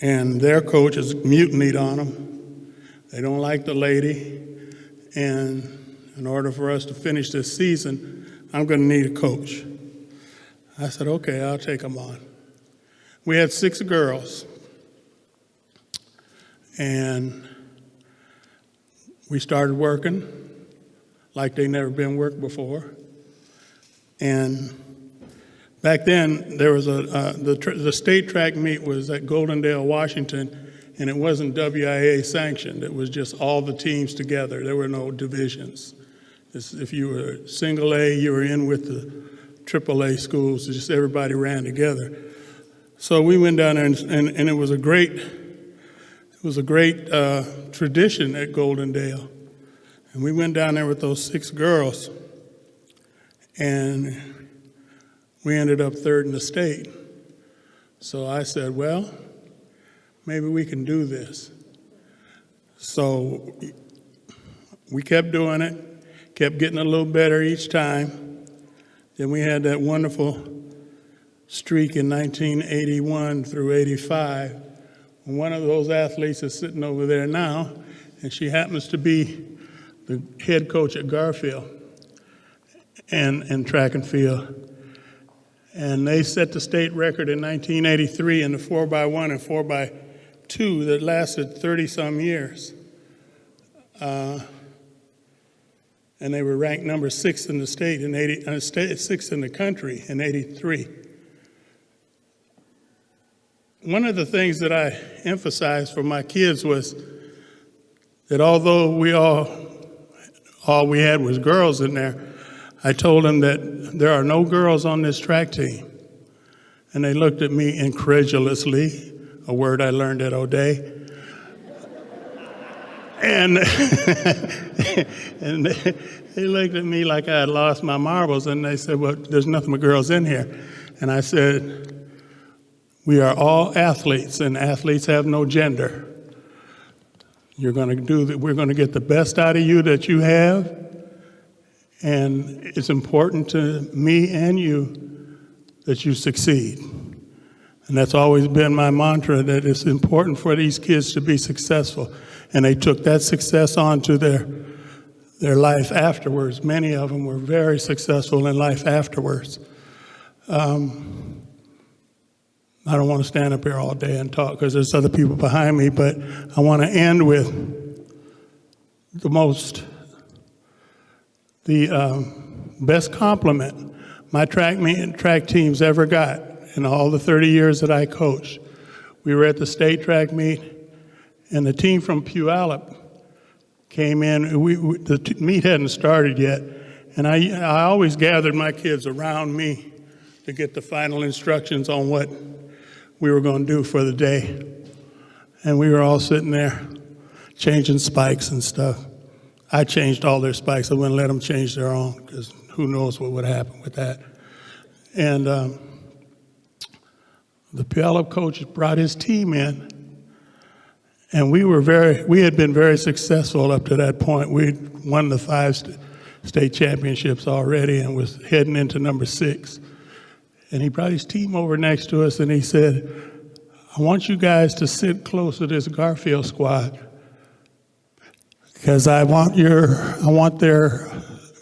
And their coach has mutinied on them. They don't like the lady. And in order for us to finish this season, I'm going to need a coach. I said, okay, I'll take them on. We had 6 girls. And we started working like they'd never been worked before. And back then, there was the state track meet was at Goldendale, Washington, and it wasn't WIA sanctioned. It was just all the teams together. There were no divisions. If you were single A, you were in with the AAA schools. Just everybody ran together. So we went down there, and it was a great tradition at Goldendale. And we went down there with those 6 girls, and we ended up 3rd in the state. So I said, well, maybe we can do this. So we kept doing it. Kept getting a little better each time. Then we had that wonderful streak in 1981 through 85. And one of those athletes is sitting over there now, and she happens to be the head coach at Garfield and track and field. And they set the state record in 1983 in the 4x1 and 4x2 that lasted 30-some years. And they were ranked number 6 in the state in 6th in the country in '83. One of the things that I emphasized for my kids was that although all we had was girls in there, I told them that there are no girls on this track team. And they looked at me incredulously, a word I learned at O'Day. And, and they looked at me like I had lost my marbles, and they said, well, there's nothing but girls in here. And I said, we are all athletes, and athletes have no gender. You're going to do that. We're going to get the best out of you that you have, and it's important to me and you that you succeed. And that's always been my mantra, that it's important for these kids to be successful. And they took that success on to their life afterwards. Many of them were very successful in life afterwards. I don't want to stand up here all day and talk because there's other people behind me, but I want to end with the best compliment my track teams ever got in all the 30 years that I coached. We were at the state track meet, and the team from Puyallup came in. The meet hadn't started yet, and I always gathered my kids around me to get the final instructions on what we were going to do for the day. And we were all sitting there changing spikes and stuff. I changed all their spikes. I wouldn't let them change their own because who knows what would happen with that. And the Puyallup coach brought his team in, and we had been very successful up to that point. We'd won the 5 state championships already and was heading into number 6. And he brought his team over next to us and he said, I want you guys to sit close to this Garfield squad because I want their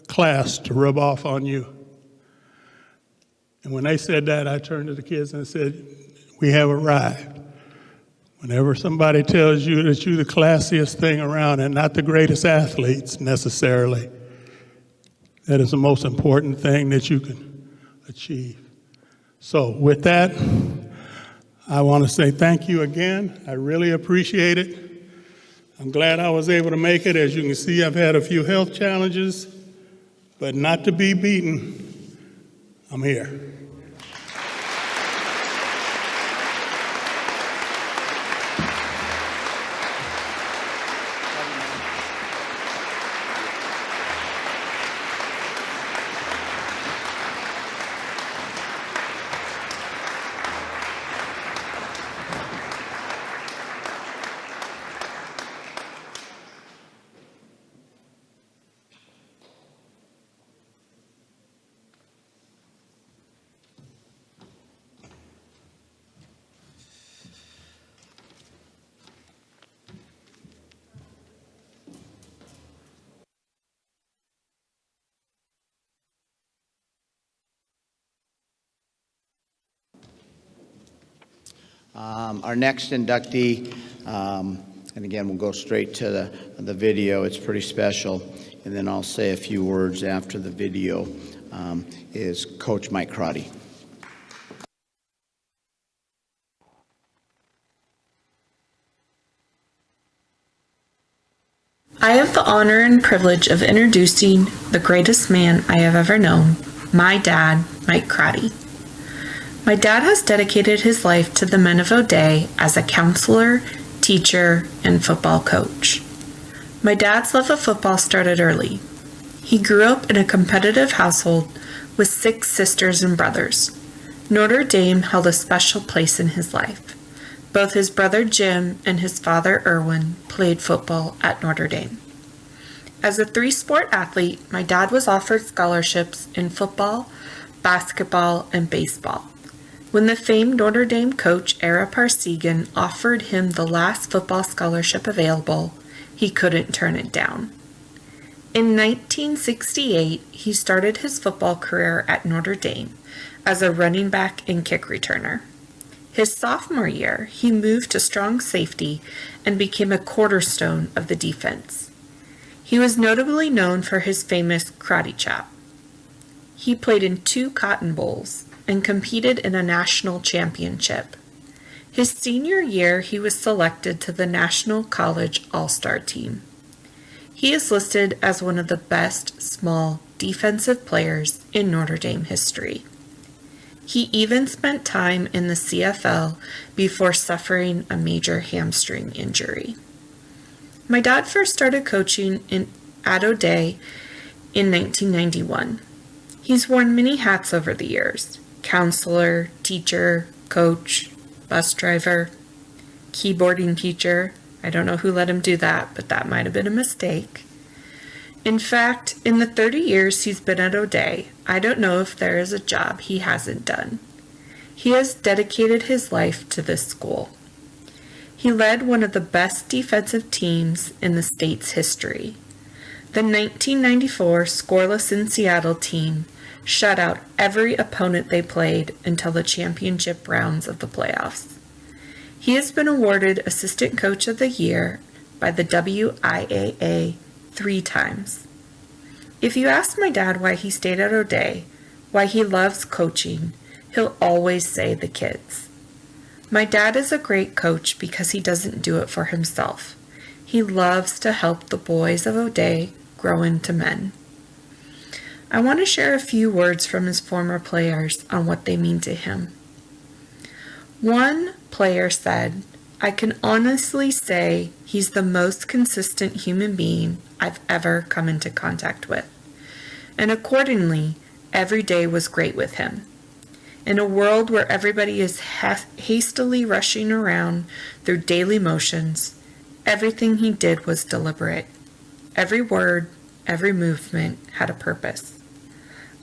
class to rub off on you. And when they said that, I turned to the kids and said, we have arrived. Whenever somebody tells you that you're the classiest thing around and not the greatest athletes necessarily, that is the most important thing that you can achieve. So with that, I want to say thank you again. I really appreciate it. I'm glad I was able to make it. As you can see, I've had a few health challenges, but not to be beaten. I'm here. Our next inductee, and again, we'll go straight to the video. It's pretty special. And then I'll say a few words after the video, is Coach Mike Crotty. I have the honor and privilege of introducing the greatest man I have ever known, my dad, Mike Crotty. My dad has dedicated his life to the men of O'Day as a counselor, teacher, and football coach. My dad's love of football started early. He grew up in a competitive household with 6 sisters and brothers. Notre Dame held a special place in his life. Both his brother Jim and his father Erwin played football at Notre Dame. As a 3-sport athlete, my dad was offered scholarships in football, basketball, and baseball. When the famed Notre Dame coach Ara Parsegan offered him the last football scholarship available, he couldn't turn it down. In 1968, he started his football career at Notre Dame as a running back and kick returner. His sophomore year, he moved to strong safety and became a cornerstone of the defense. He was notably known for his famous Crotty chop. He played in 2 Cotton Bowls and competed in a national championship. His senior year, he was selected to the National College All-Star team. He is listed as one of the best small defensive players in Notre Dame history. He even spent time in the CFL before suffering a major hamstring injury. My dad first started coaching at O'Day in 1991. He's worn many hats over the years: counselor, teacher, coach, bus driver, keyboarding teacher. I don't know who let him do that, but that might have been a mistake. In fact, in the 30 years he's been at O'Day, I don't know if there is a job he hasn't done. He has dedicated his life to this school. He led one of the best defensive teams in the state's history. The 1994 scoreless in Seattle team shut out every opponent they played until the championship rounds of the playoffs. He has been awarded Assistant Coach of the Year by the WIAA 3 times. If you ask my dad why he stayed at O'Day, why he loves coaching, he'll always say the kids. My dad is a great coach because he doesn't do it for himself. He loves to help the boys of O'Day grow into men. I want to share a few words from his former players on what they mean to him. One player said, "I can honestly say he's the most consistent human being I've ever come into contact with. And accordingly, every day was great with him. In a world where everybody is hastily rushing around through daily motions, everything he did was deliberate. Every word, every movement had a purpose.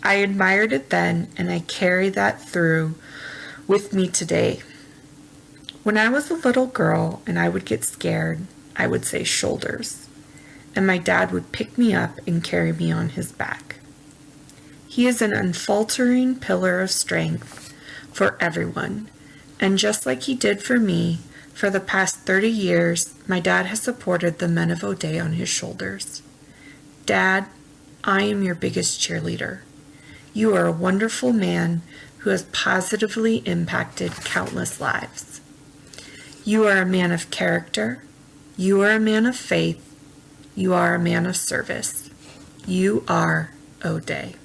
I admired it then, and I carry that through with me today. When I was a little girl and I would get scared, I would say shoulders, and my dad would pick me up and carry me on his back. He is an unfaltering pillar of strength for everyone, and just like he did for me, for the past 30 years, my dad has supported the men of O'Day on his shoulders. Dad, I am your biggest cheerleader. You are a wonderful man who has positively impacted countless lives. You are a man of character. You are a man of faith. You are a man of service. You are O'Day."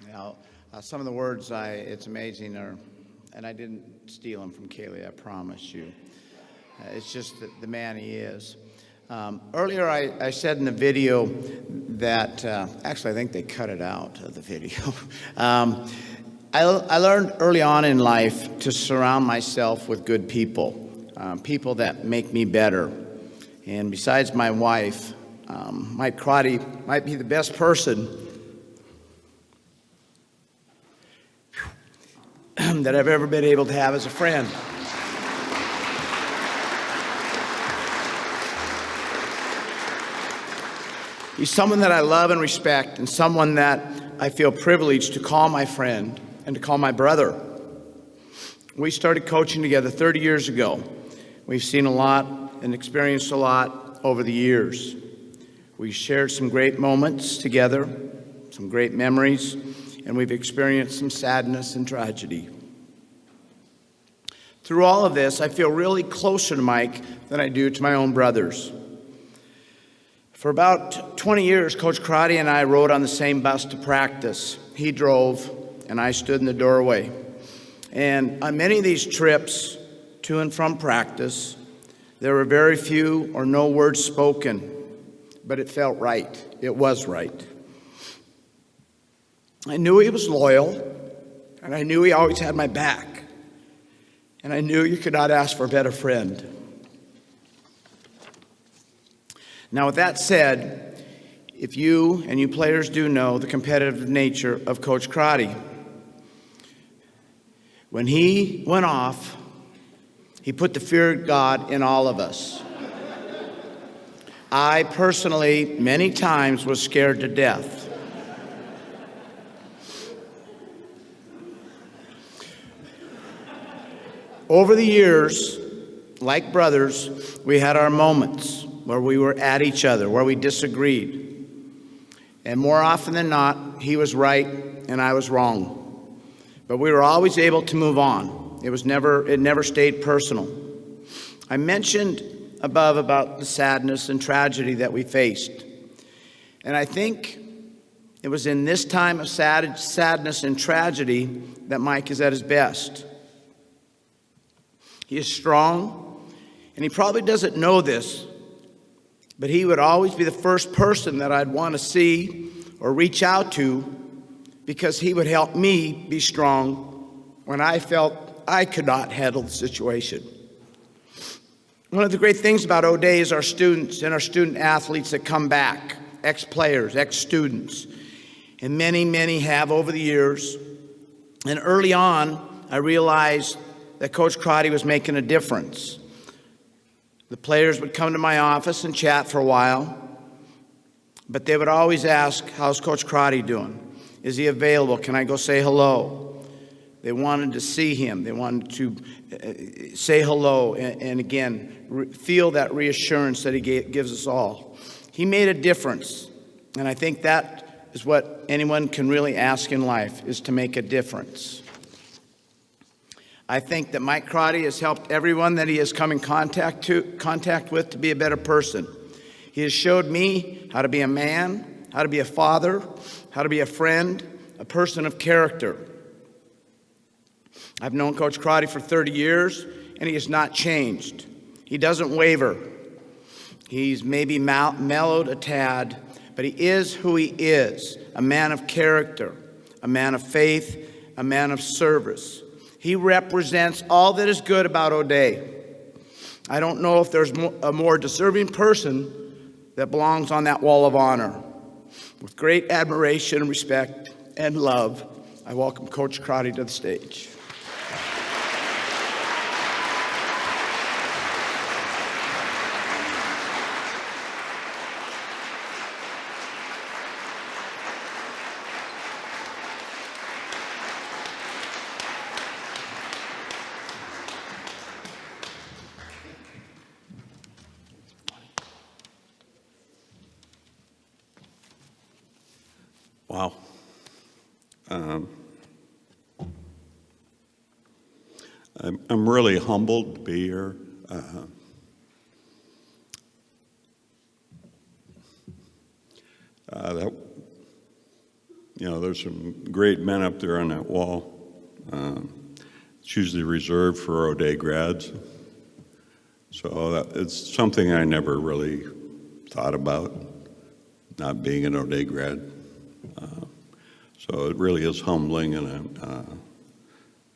Now, some of the words, it's amazing, and I didn't steal them from Kaylee, I promise you. It's just the man he is. Earlier, I said in the video that, actually, I think they cut it out of the video. I learned early on in life to surround myself with good people, people that make me better. And besides my wife, Mike Crotty might be the best person that I've ever been able to have as a friend. He's someone that I love and respect, and someone that I feel privileged to call my friend and to call my brother. We started coaching together 30 years ago. We've seen a lot and experienced a lot over the years. We shared some great moments together, some great memories, and we've experienced some sadness and tragedy. Through all of this, I feel really closer to Mike than I do to my own brothers. For about 20 years, Coach Crotty and I rode on the same bus to practice. He drove, and I stood in the doorway. And on many of these trips to and from practice, there were very few or no words spoken, but it felt right. It was right. I knew he was loyal, and I knew he always had my back. And I knew you could not ask for a better friend. Now, with that said, if you and you players do know the competitive nature of Coach Crotty, when he went off, he put the fear of God in all of us. I personally, many times, was scared to death. Over the years, like brothers, we had our moments where we were at each other, where we disagreed. And more often than not, he was right and I was wrong. But we were always able to move on. It never stayed personal. I mentioned above about the sadness and tragedy that we faced. And I think it was in this time of sadness and tragedy that Mike is at his best. He is strong, and he probably doesn't know this, but he would always be the first person that I'd want to see or reach out to, because he would help me be strong when I felt I could not handle the situation. One of the great things about O'Day is our students and our student athletes that come back, ex-players, ex-students, and many, many have over the years. And early on, I realized that Coach Crotty was making a difference. The players would come to my office and chat for a while, but they would always ask, how's Coach Crotty doing? Is he available? Can I go say hello? They wanted to see him. They wanted to say hello and again, feel that reassurance that he gives us all. He made a difference, and I think that is what anyone can really ask in life, is to make a difference. I think that Mike Crotty has helped everyone that he has come in contact with to be a better person. He has showed me how to be a man, how to be a father, how to be a friend, a person of character. I've known Coach Crotty for 30 years, and he has not changed. He doesn't waver. He's maybe mellowed a tad, but he is who he is, a man of character, a man of faith, a man of service. He represents all that is good about O'Day. I don't know if there's a more deserving person that belongs on that wall of honor. With great admiration, respect, and love, I welcome Coach Crotty to the stage. Wow. I'm really humbled to be here. There's some great men up there on that wall. It's usually reserved for O'Day grads. So it's something I never really thought about, not being an O'Day grad. So it really is humbling, and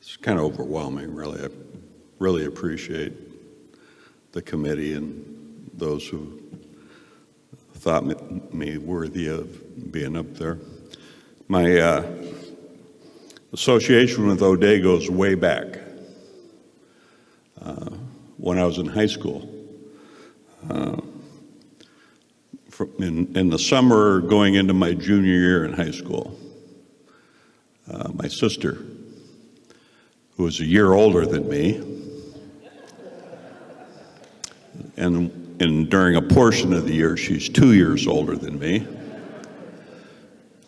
it's kind of overwhelming, really. I really appreciate the committee and those who thought me worthy of being up there. My association with O'Day goes way back. When I was in high school, in the summer going into my junior year in high school, my sister, who was a year older than me, and during a portion of the year, she's 2 years older than me,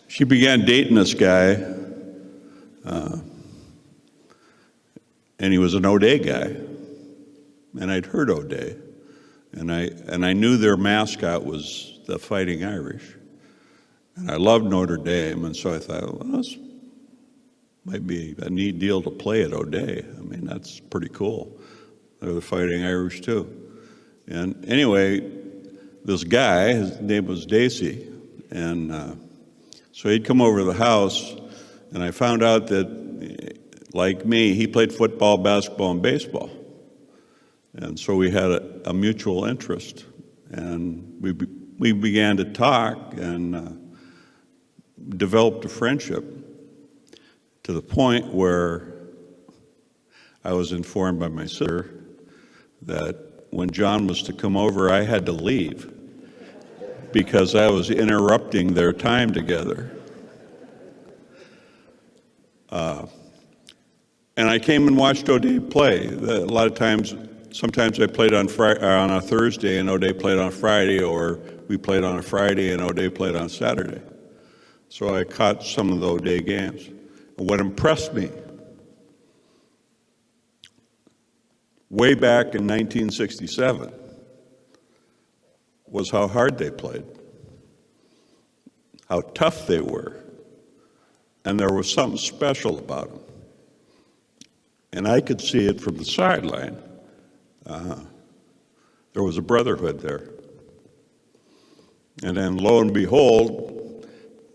she began dating this guy, and he was an O'Day guy, and I'd heard O'Day, and I knew their mascot was the Fighting Irish, and I loved Notre Dame, and so I thought, well, this might be a neat deal to play at O'Day. I mean, that's pretty cool. They're the Fighting Irish too. And anyway, this guy, his name was Dacey, and so he'd come over to the house, and I found out that, like me, he played football, basketball, and baseball. And so we had a mutual interest, and we began to talk and developed a friendship to the point where I was informed by my sister that when John was to come over, I had to leave because I was interrupting their time together. And I came and watched O'Day play. A lot of times, sometimes I played on a Thursday and O'Day played on Friday, or we played on a Friday and O'Day played on Saturday. So I caught some of the O'Day games. And what impressed me way back in 1967 was how hard they played, how tough they were, and there was something special about them. And I could see it from the sideline. There was a brotherhood there. And then lo and behold,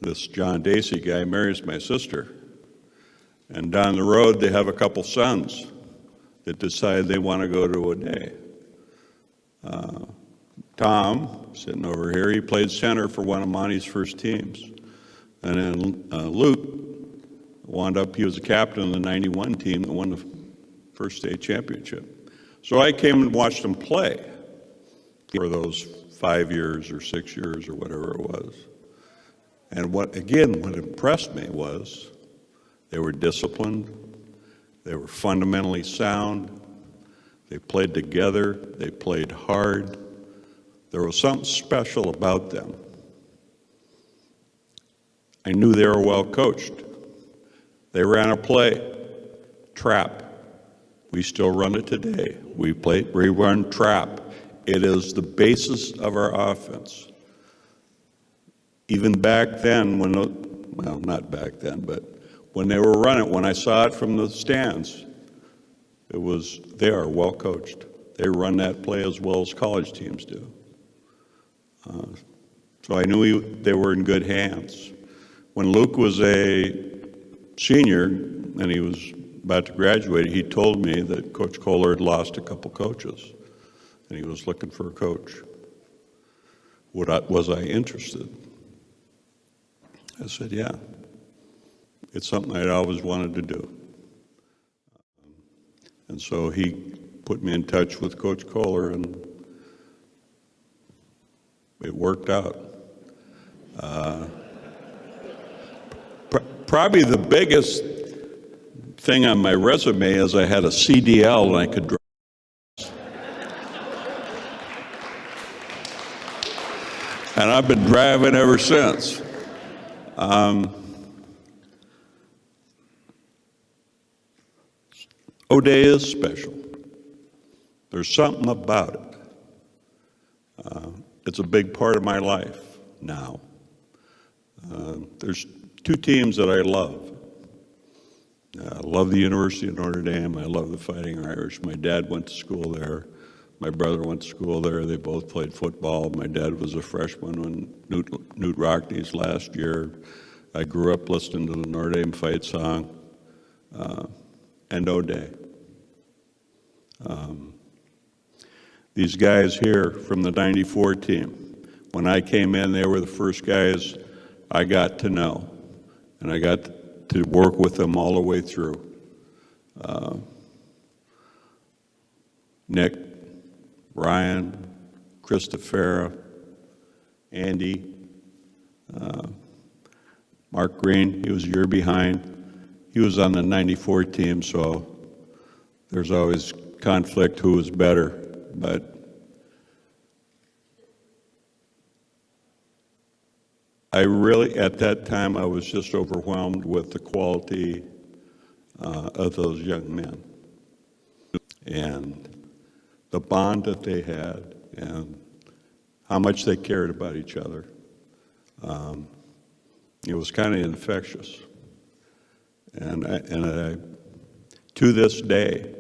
this John Dacey guy marries my sister. And down the road, they have a couple sons that decide they want to go to O'Day. Tom, sitting over here, he played center for one of Monty's first teams. And then Luke wound up, he was the captain of the 91 team that won the first state championship. So I came and watched them play for those 5 years or 6 years or whatever it was. And what impressed me was they were disciplined, they were fundamentally sound, they played together, they played hard. There was something special about them. I knew they were well coached. They ran a play, trap. We still run it today. We run trap. It is the basis of our offense. Even back then, well, not back then, but when they were running, when I saw it from the stands, they are well coached. They run that play as well as college teams do. So I knew they were in good hands. When Luke was a senior and he was about to graduate, he told me that Coach Kohler had lost a couple coaches and he was looking for a coach. Was I interested? I said, yeah. It's something I'd always wanted to do. And so he put me in touch with Coach Kohler, and it worked out. Probably the biggest thing on my resume is I had a CDL and I could drive. And I've been driving ever since. O'Day is special. There's something about it. It's a big part of my life now. There's two teams that I love. I love the University of Notre Dame. I love the Fighting Irish. My dad went to school there. My brother went to school there. They both played football. My dad was a freshman when Newt Rockney's last year. I grew up listening to the Notre Dame fight song and O'Day. These guys here from the 94 team, when I came in, they were the first guys I got to know. And I got to work with them all the way through. Nick, Ryan, Christopher, Andy, Mark Green, he was a year behind. He was on the 94 team, so there's always conflict who was better. But I really, at that time, I was just overwhelmed with the quality of those young men and the bond that they had and how much they cared about each other. It was kind of infectious. And I, to this day,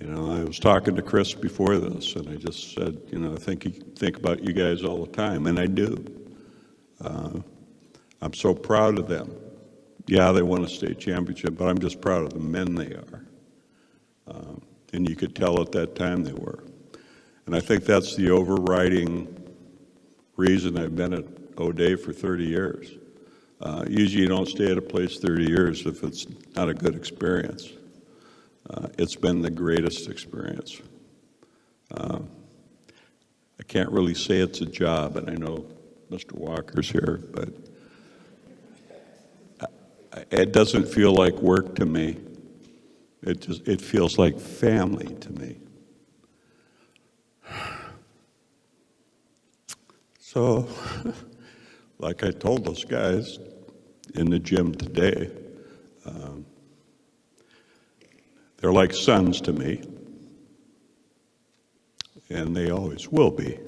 I was talking to Chris before this, and I just said, I think about you guys all the time, and I do. I'm so proud of them. Yeah, they won a state championship, but I'm just proud of the men they are. And you could tell at that time they were. And I think that's the overriding reason I've been at O'Day for 30 years. Usually you don't stay at a place 30 years if it's not a good experience. It's been the greatest experience. I can't really say it's a job, and I know Mr. Walker's here, but it doesn't feel like work to me. It feels like family to me. So, like I told those guys in the gym today, they're like sons to me. and they always will be.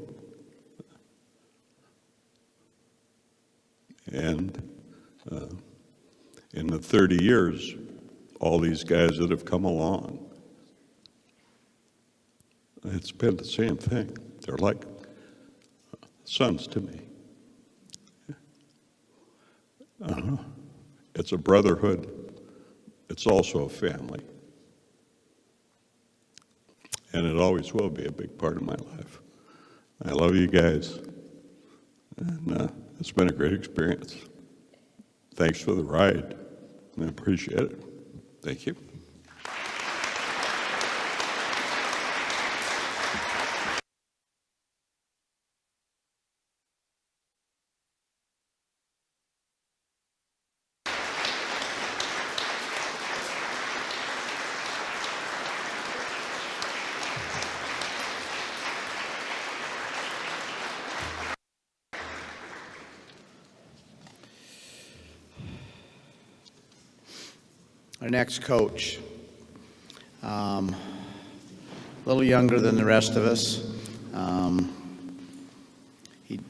And in the 30 years, all these guys that have come along, it's been the same thing. They're like sons to me. It's a brotherhood. It's also a family. And it always will be a big part of my life. I love you guys. And it's been a great experience. Thanks for the ride. I appreciate it. Thank you. Our next coach, a little younger than the rest of us. He,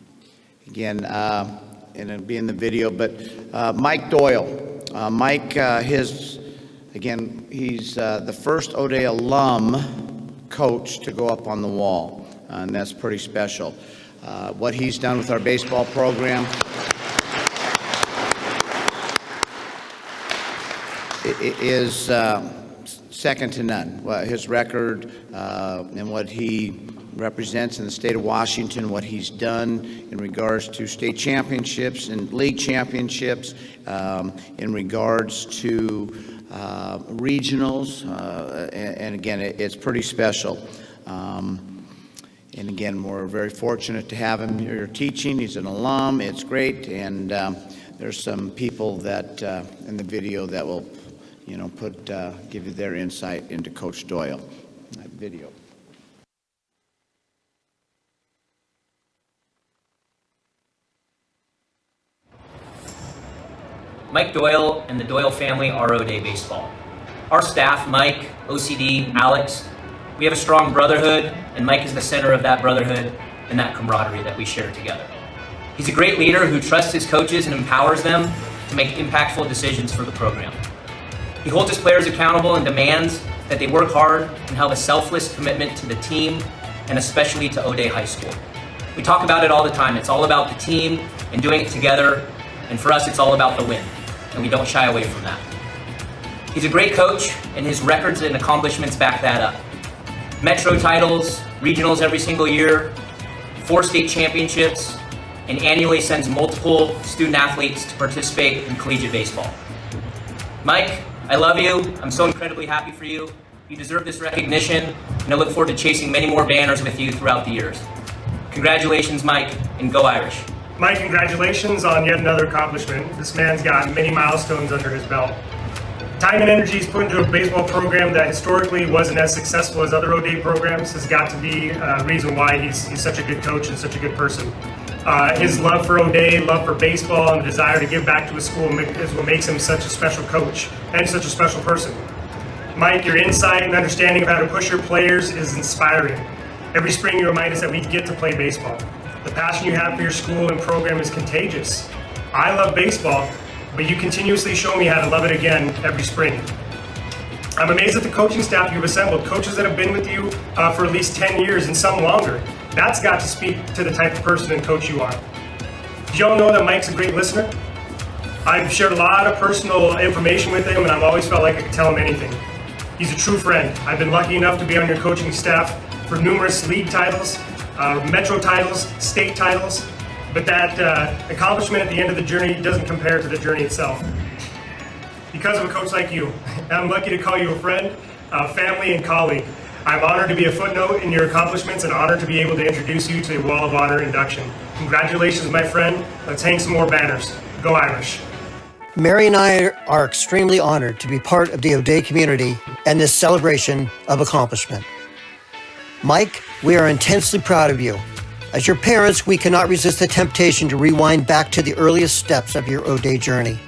again, and it'll be in the video, but Mike Doyle. Mike, he's the first O'Day alum coach to go up on the wall, and that's pretty special. What he's done with our baseball program, is second to none. His record and what he represents in the state of Washington, what he's done in regards to state championships and league championships, in regards to regionals, and again, it's pretty special. And again, we're very fortunate to have him here teaching. He's an alum. It's great, and there's some people that in the video that will give you their insight into Coach Doyle. That video. Mike Doyle and the Doyle family are O'Day baseball. Our staff, Mike, OCD, Alex, we have a strong brotherhood, and Mike is the center of that brotherhood and that camaraderie that we share together. He's a great leader who trusts his coaches and empowers them to make impactful decisions for the program. He holds his players accountable and demands that they work hard and have a selfless commitment to the team and especially to O'Day High School. We talk about it all the time. It's all about the team and doing it together, and for us, it's all about the win, and we don't shy away from that. He's a great coach, and his records and accomplishments back that up. Metro titles, regionals every single year, 4 state championships, and annually sends multiple student athletes to participate in collegiate baseball. Mike, I love you. I'm so incredibly happy for you. You deserve this recognition, and I look forward to chasing many more banners with you throughout the years. Congratulations, Mike, and go Irish. Mike, congratulations on yet another accomplishment. This man's got many milestones under his belt. Time and energy he's put into a baseball program that historically wasn't as successful as other O'Day programs has got to be a reason why he's such a good coach and such a good person. His love for O'Day, love for baseball, and the desire to give back to his school is what makes him such a special coach and such a special person. Mike, your insight and understanding of how to push your players is inspiring. Every spring you remind us that we get to play baseball. The passion you have for your school and program is contagious. I love baseball, but you continuously show me how to love it again every spring. I'm amazed at the coaching staff you've assembled, coaches that have been with you for at least 10 years and some longer. That's got to speak to the type of person and coach you are. Do y'all know that Mike's a great listener? I've shared a lot of personal information with him, and I've always felt like I could tell him anything. He's a true friend. I've been lucky enough to be on your coaching staff for numerous league titles, metro titles, state titles, but that accomplishment at the end of the journey doesn't compare to the journey itself. Because of a coach like you, I'm lucky to call you a friend, family, and colleague. I'm honored to be a footnote in your accomplishments and honored to be able to introduce you to the Wall of Honor induction. Congratulations, my friend. Let's hang some more banners. Go Irish. Mary and I are extremely honored to be part of the O'Day community and this celebration of accomplishment. Mike, we are intensely proud of you. As your parents, we cannot resist the temptation to rewind back to the earliest steps of your O'Day journey.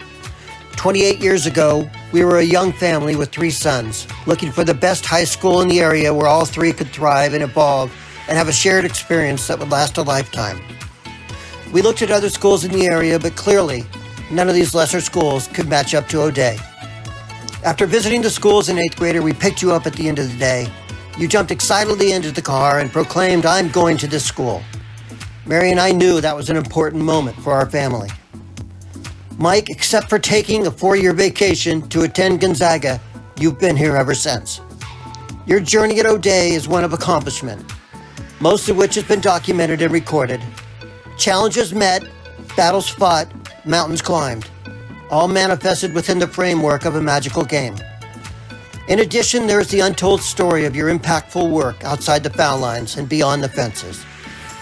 28 years ago, we were a young family with 3 sons, looking for the best high school in the area where all 3 could thrive and evolve and have a shared experience that would last a lifetime. We looked at other schools in the area, but clearly, none of these lesser schools could match up to O'Dea. After visiting the schools in 8th grade, we picked you up at the end of the day. You jumped excitedly into the car and proclaimed, "I'm going to this school." Mary and I knew that was an important moment for our family. Mike, except for taking a 4-year vacation to attend Gonzaga, you've been here ever since. Your journey at O'Dea is one of accomplishment, most of which has been documented and recorded. Challenges met, battles fought, mountains climbed, all manifested within the framework of a magical game. In addition, there is the untold story of your impactful work outside the foul lines and beyond the fences.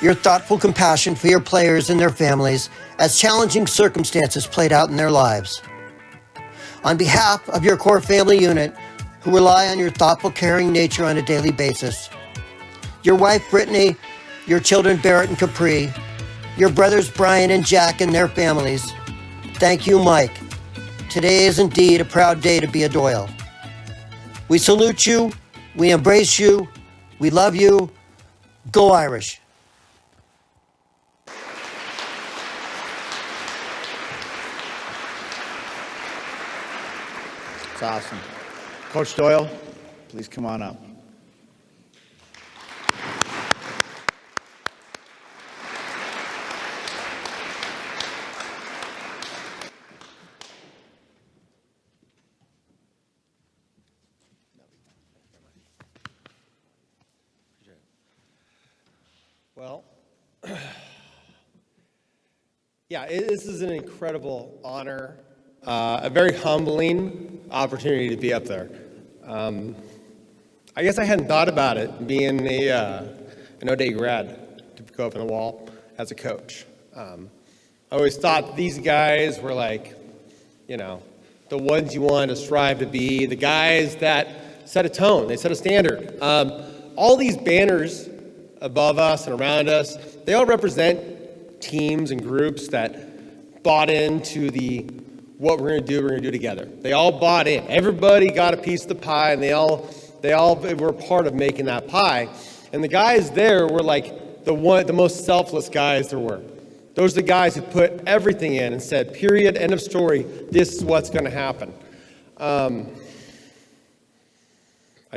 Your thoughtful compassion for your players and their families as challenging circumstances played out in their lives. On behalf of your core family unit, who rely on your thoughtful, caring nature on a daily basis, your wife, Brittany, your children, Barrett and Capri, your brothers, Brian and Jack and their families, thank you, Mike. Today is indeed a proud day to be a Doyle. We salute you, we embrace you, we love you. Go Irish. It's awesome. Coach Doyle, please come on up. Well, yeah, this is an incredible honor, a very humbling opportunity to be up there. I guess I hadn't thought about it being an O'Dea grad to go up on the wall as a coach. I always thought these guys were like, you know, the ones you want to strive to be, the guys that set a tone, they set a standard. All these banners above us and around us, they all represent teams and groups that bought into what we're going to do together. They all bought in. Everybody got a piece of the pie, and they all were part of making that pie. And the guys there were like the most selfless guys there were. Those are the guys who put everything in and said, period, end of story, this is what's going to happen. I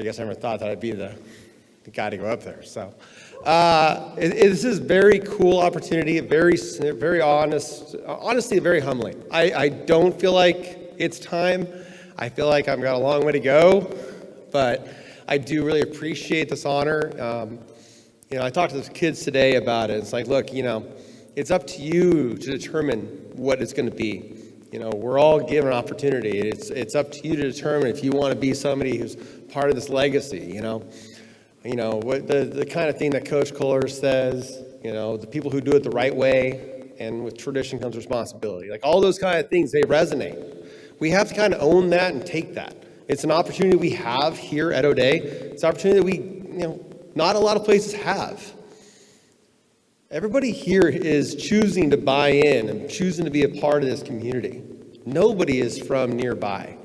guess I never thought that I'd be the guy to go up there. So this is a very cool opportunity, very honestly, very humbling. I don't feel like it's time. I feel like I've got a long way to go, but I do really appreciate this honor. I talked to the kids today about it. It's like, look, it's up to you to determine what it's going to be. We're all given an opportunity. It's up to you to determine if you want to be somebody who's part of this legacy. What the kind of thing that Coach Kohler says. The people who do it the right way, and with tradition comes responsibility. Like all those kind of things, they resonate. We have to kind of own that and take that. It's an opportunity we have here at O'Dea. It's an opportunity that we, not a lot of places have. Everybody here is choosing to buy in and choosing to be a part of this community. Nobody is from nearby.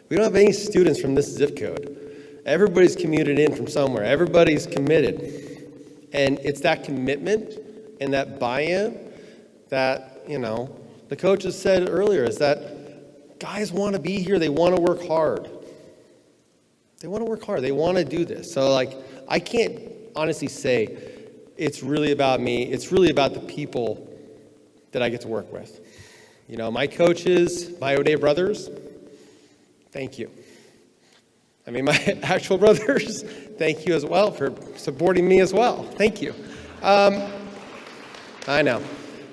We don't have any students from this zip code. Everybody's commuted in from somewhere. Everybody's committed. And it's that commitment and that buy-in that, the coaches said earlier, is that guys want to be here. They want to work hard. They want to work hard. They want to do this. So, I can't honestly say it's really about me. It's really about the people that I get to work with. My coaches, my O'Dea brothers, thank you. My actual brothers, thank you as well for supporting me as well. Thank you. I know.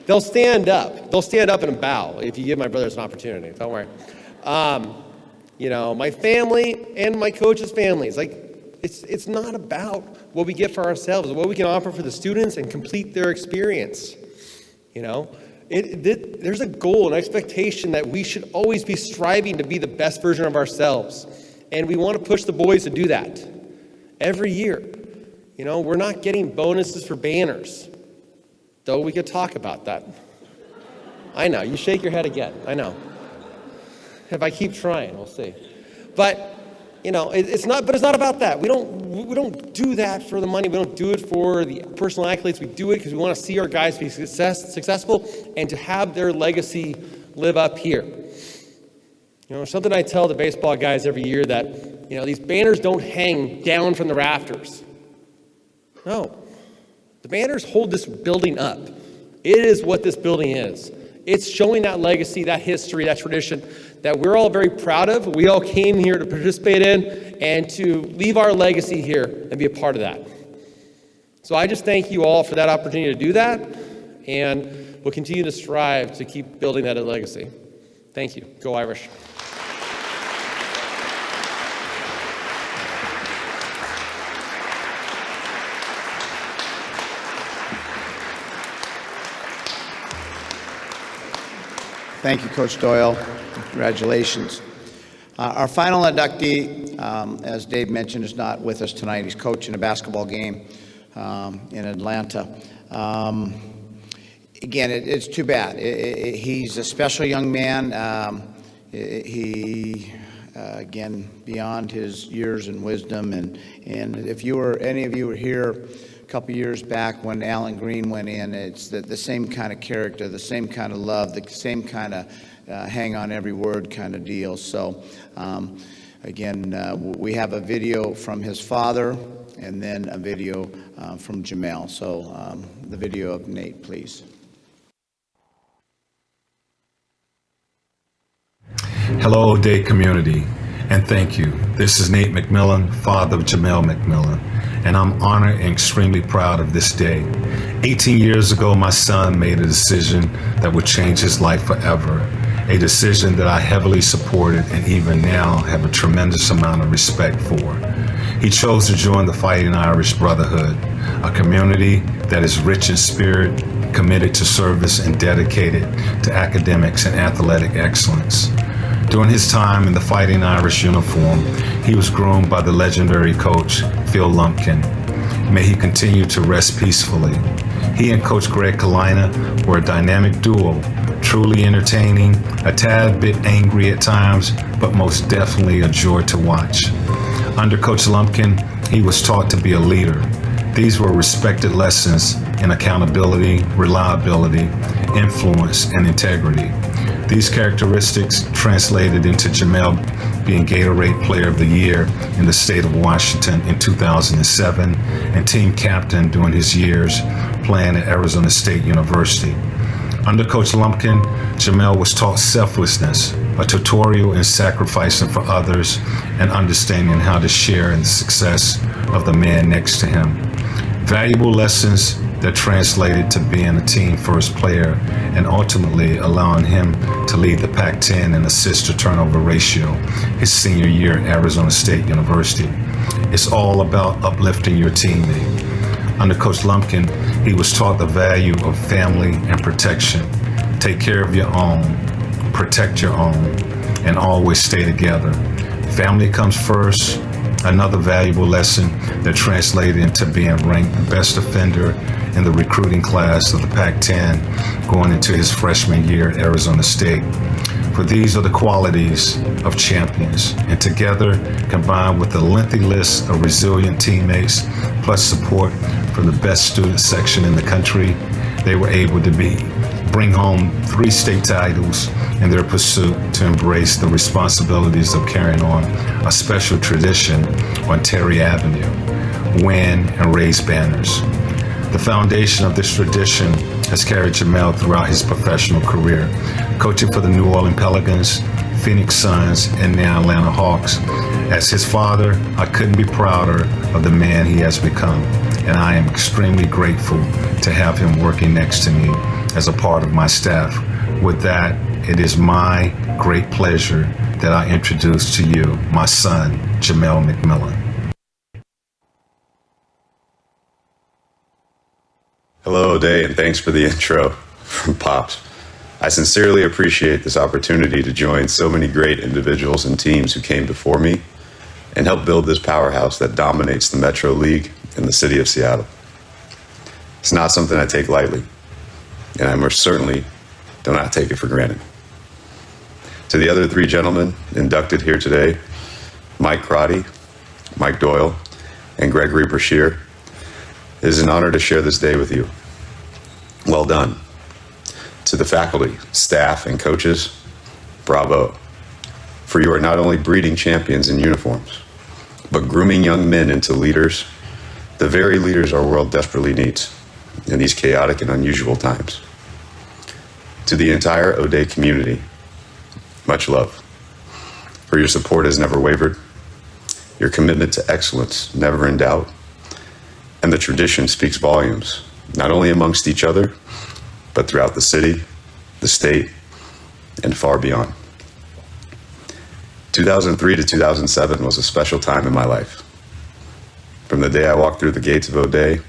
They'll stand up. They'll stand up and bow if you give my brothers an opportunity. Don't worry. My family and my coaches' families, it's not about what we get for ourselves, what we can offer for the students and complete their experience. There's a goal, an expectation that we should always be striving to be the best version of ourselves. And we want to push the boys to do that every year. We're not getting bonuses for banners, though we could talk about that. I know, you shake your head again, I know. If I keep trying, we'll see. But, it's not, but it's not about that. We don't do that for the money. We don't do it for the personal accolades. We do it because we want to see our guys be successful and to have their legacy live up here. Something I tell the baseball guys every year that, these banners don't hang down from the rafters. No, the banners hold this building up. It is what this building is. It's showing that legacy, that history, that tradition that we're all very proud of. We all came here to participate in and to leave our legacy here and be a part of that. So I just thank you all for that opportunity to do that, and we'll continue to strive to keep building that legacy. Thank you. Go Irish. Thank you, Coach Doyle. Congratulations. Our final inductee, as Dave mentioned, is not with us tonight. He's coaching a basketball game in Atlanta. Again, it's too bad. He's a special young man. He, again, beyond his years and wisdom. And if any of you were here a couple years back when Alan Green went in, it's the same kind of character, the same kind of love, the same kind of hang on every word kind of deal. So again, we have a video from his father and then a video from Jamelle. So the video of Nate, please. Hello, O'Day community, and thank you. This is Nate McMillan, father of Jamelle McMillan, and I'm honored and extremely proud of this day. 18 years ago, my son made a decision that would change his life forever, a decision that I heavily supported and even now have a tremendous amount of respect for. He chose to join the Fighting Irish Brotherhood, a community that is rich in spirit, committed to service, and dedicated to academics and athletic excellence. During his time in the Fighting Irish uniform, he was groomed by the legendary coach, Phil Lumpkin. May he continue to rest peacefully. He and Coach Greg Kalina were a dynamic duo, truly entertaining, a tad bit angry at times, but most definitely a joy to watch. Under Coach Lumpkin, he was taught to be a leader. These were respected lessons in accountability, reliability, influence, and integrity. These characteristics translated into Jamelle being Gatorade Player of the Year in the state of Washington in 2007 and team captain during his years playing at Arizona State University. Under Coach Lumpkin, Jamelle was taught selflessness, a tutorial in sacrificing for others and understanding how to share in the success of the man next to him. Valuable lessons that translated to being a team-first player and ultimately allowing him to lead the Pac-10 in assist-to-turnover ratio his senior year at Arizona State University. It's all about uplifting your teammate. Under Coach Lumpkin, he was taught the value of family and protection. Take care of your own, protect your own, and always stay together. Family comes first. Another valuable lesson that translated into being ranked the best offender in the recruiting class of the Pac-10 going into his freshman year at Arizona State. For these are the qualities of champions, and together, combined with a lengthy list of resilient teammates, plus support from the best student section in the country, they were able to bring home 3 state titles in their pursuit to embrace the responsibilities of carrying on a special tradition on Terry Avenue, win and raise banners. The foundation of this tradition has carried Jamelle throughout his professional career, coaching for the New Orleans Pelicans, Phoenix Suns, and now Atlanta Hawks. As his father, I couldn't be prouder of the man he has become, and I am extremely grateful to have him working next to me as a part of my staff. With that, it is my great pleasure that I introduce to you my son, Jamelle McMillan. Hello, O'Day, and thanks for the intro from Pops. I sincerely appreciate this opportunity to join so many great individuals and teams who came before me and help build this powerhouse that dominates the Metro League and the city of Seattle. It's not something I take lightly, and I most certainly do not take it for granted. To the other 3 gentlemen inducted here today, Mike Crotty, Mike Doyle, and Gregory Beshear, it is an honor to share this day with you. Well done. To the faculty, staff, and coaches, bravo. For you are not only breeding champions in uniforms, but grooming young men into leaders, the very leaders our world desperately needs in these chaotic and unusual times. To the entire O'Day community, much love. For your support has never wavered, your commitment to excellence never in doubt, and the tradition speaks volumes, not only amongst each other, but throughout the city, the state, and far beyond. 2003 to 2007 was a special time in my life. From the day I walked through the gates of O'Day,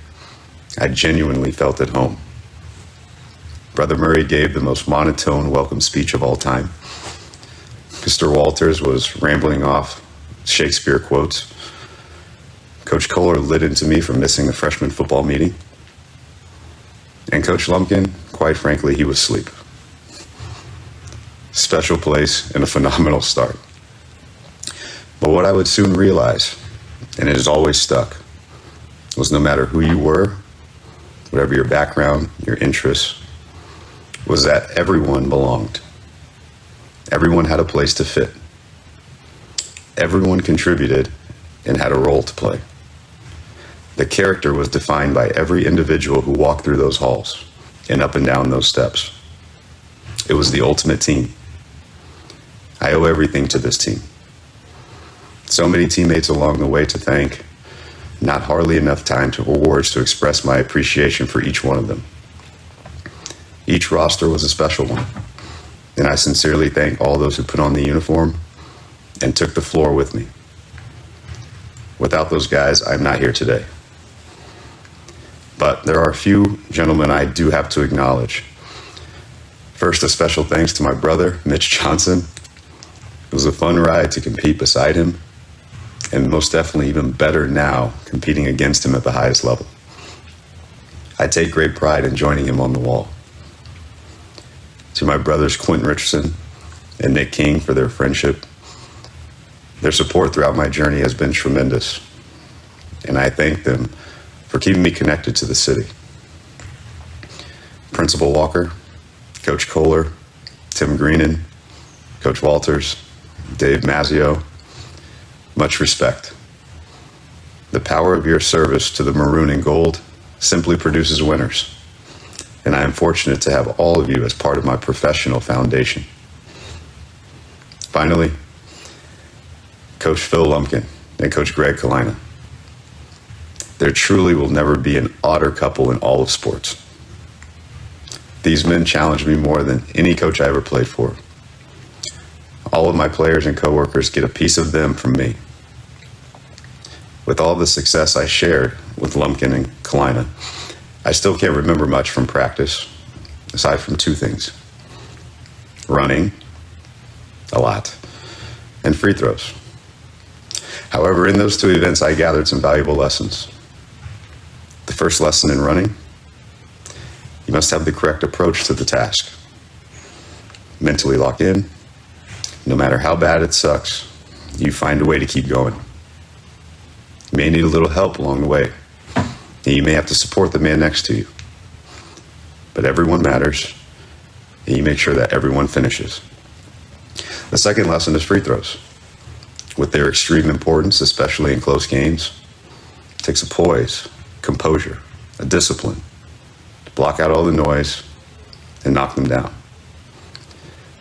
I genuinely felt at home. Brother Murray gave the most monotone welcome speech of all time. Mr. Walters was rambling off Shakespeare quotes. Coach Kohler lit into me for missing the freshman football meeting. And Coach Lumpkin, quite frankly, he was asleep. Special place and a phenomenal start. But what I would soon realize, and it has always stuck, was no matter who you were, whatever your background, your interests, was that everyone belonged. Everyone had a place to fit. Everyone contributed and had a role to play. The character was defined by every individual who walked through those halls and up and down those steps. It was the ultimate team. I owe everything to this team. So many teammates along the way to thank, not hardly enough time to words to express my appreciation for each one of them. Each roster was a special one, and I sincerely thank all those who put on the uniform and took the floor with me. Without those guys, I'm not here today. But there are a few gentlemen I do have to acknowledge. First, a special thanks to my brother, Mitch Johnson. It was a fun ride to compete beside him, and most definitely even better now, competing against him at the highest level. I take great pride in joining him on the wall. To my brothers Quentin Richardson and Nick King for their friendship, their support throughout my journey has been tremendous, and I thank them for keeping me connected to the city. Principal Walker, Coach Kohler, Tim Greenan, Coach Walters, Dave Mazzio, much respect. The power of your service to the maroon and gold simply produces winners, and I am fortunate to have all of you as part of my professional foundation. Finally, Coach Phil Lumpkin and Coach Greg Kalina. There truly will never be an odder couple in all of sports. These men challenge me more than any coach I ever played for. All of my players and coworkers get a piece of them from me. With all the success I shared with Lumpkin and Kalina, I still can't remember much from practice, aside from two things: running, a lot, and free throws. However, in those two events, I gathered some valuable lessons. The first lesson in running: you must have the correct approach to the task. Mentally lock in. No matter how bad it sucks, you find a way to keep going. You may need a little help along the way, and you may have to support the man next to you. But everyone matters, and you make sure that everyone finishes. The second lesson is free throws. With their extreme importance, especially in close games, it takes a poise, composure, a discipline to block out all the noise and knock them down.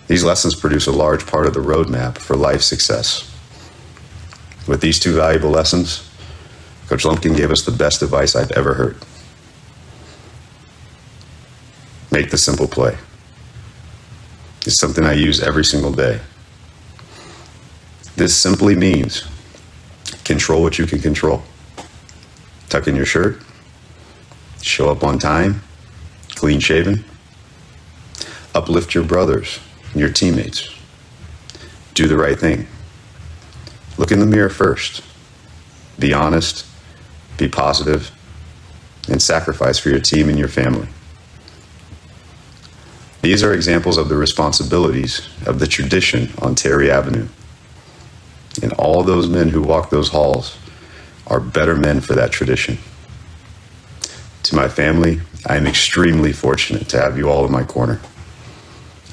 These lessons produce a large part of the roadmap for life success. With these two valuable lessons, Coach Lumpkin gave us the best advice I've ever heard. Make the simple play. It's something I use every single day. This simply means control what you can control. Tuck in your shirt, show up on time, clean shaven, uplift your brothers and your teammates. Do the right thing. Look in the mirror first. Be honest, be positive, and sacrifice for your team and your family. These are examples of the responsibilities of the tradition on Terry Avenue. And all those men who walk those halls are better men for that tradition. To my family, I am extremely fortunate to have you all in my corner.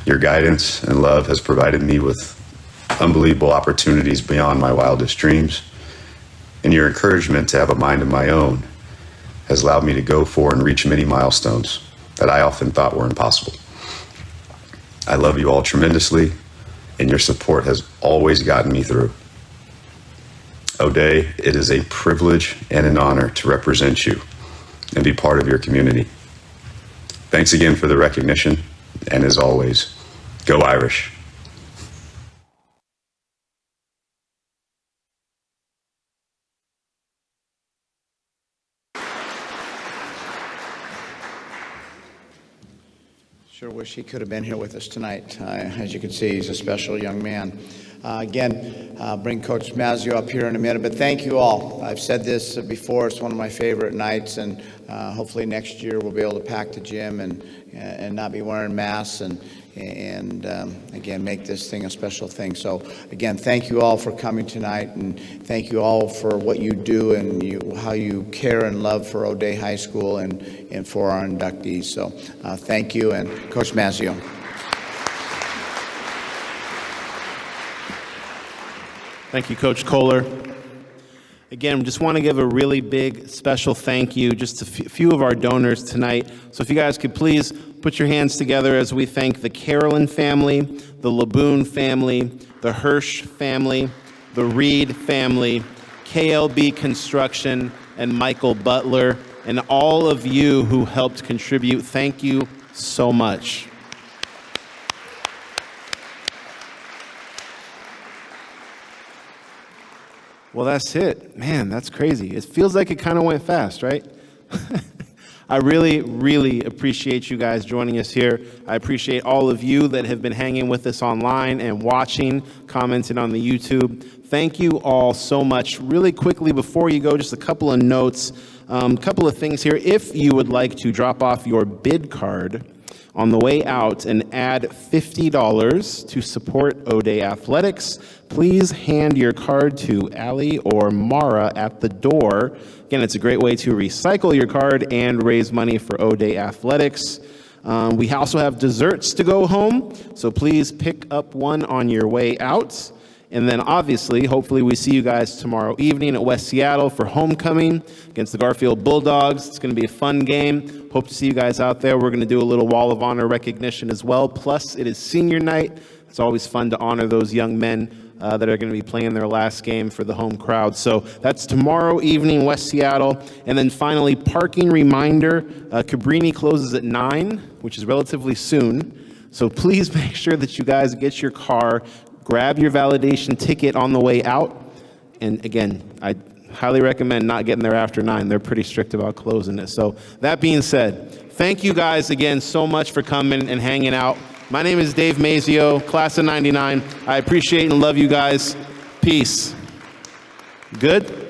Your guidance and love has provided me with unbelievable opportunities beyond my wildest dreams, and your encouragement to have a mind of my own has allowed me to go for and reach many milestones that I often thought were impossible. I love you all tremendously, and your support has always gotten me through. O'Day, it is a privilege and an honor to represent you and be part of your community. Thanks again for the recognition, and as always, go Irish. Sure wish he could have been here with us tonight. As you can see, he's a special young man. Again, bring Coach Mazzio up here in a minute, but thank you all. I've said this before, it's one of my favorite nights, and hopefully next year we'll be able to pack the gym and not be wearing masks and again, make this thing a special thing. So again, thank you all for coming tonight, and thank you all for what you do and how you care and love for O'Day High School and for our inductees. So thank you, and Coach Mazzio. Thank you, Coach Kohler. Again, just want to give a really big special thank you just to a few of our donors tonight. So if you guys could please put your hands together as we thank the Carolyn family, the Laboon family, the Hirsch family, the Reed family, KLB Construction, and Michael Butler, and all of you who helped contribute. Thank you so much. Well, that's it. Man, that's crazy. It feels like it kind of went fast, right? I really, really appreciate you guys joining us here. I appreciate all of you that have been hanging with us online and watching, commenting on the YouTube. Thank you all so much. Really quickly, before you go, just a couple of notes, a couple of things here. If you would like to drop off your bid card on the way out and add $50 to support O'Day Athletics, please hand your card to Allie or Mara at the door. Again, it's a great way to recycle your card and raise money for O'Day Athletics. We also have desserts to go home, so please pick up one on your way out. And then obviously, hopefully we see you guys tomorrow evening at West Seattle for homecoming against the Garfield Bulldogs. It's going to be a fun game. Hope to see you guys out there. We're going to do a little Wall of Honor recognition as well. Plus, it is senior night. It's always fun to honor those young men that are going to be playing their last game for the home crowd. So that's tomorrow evening, West Seattle. And then finally, parking reminder, Cabrini closes at 9, which is relatively soon. So please make sure that you guys get your car, grab your validation ticket on the way out. And again, I highly recommend not getting there after 9. They're pretty strict about closing it. So that being said, thank you guys again so much for coming and hanging out. My name is Dave Mazio, class of '99. I appreciate and love you guys. Peace. Good?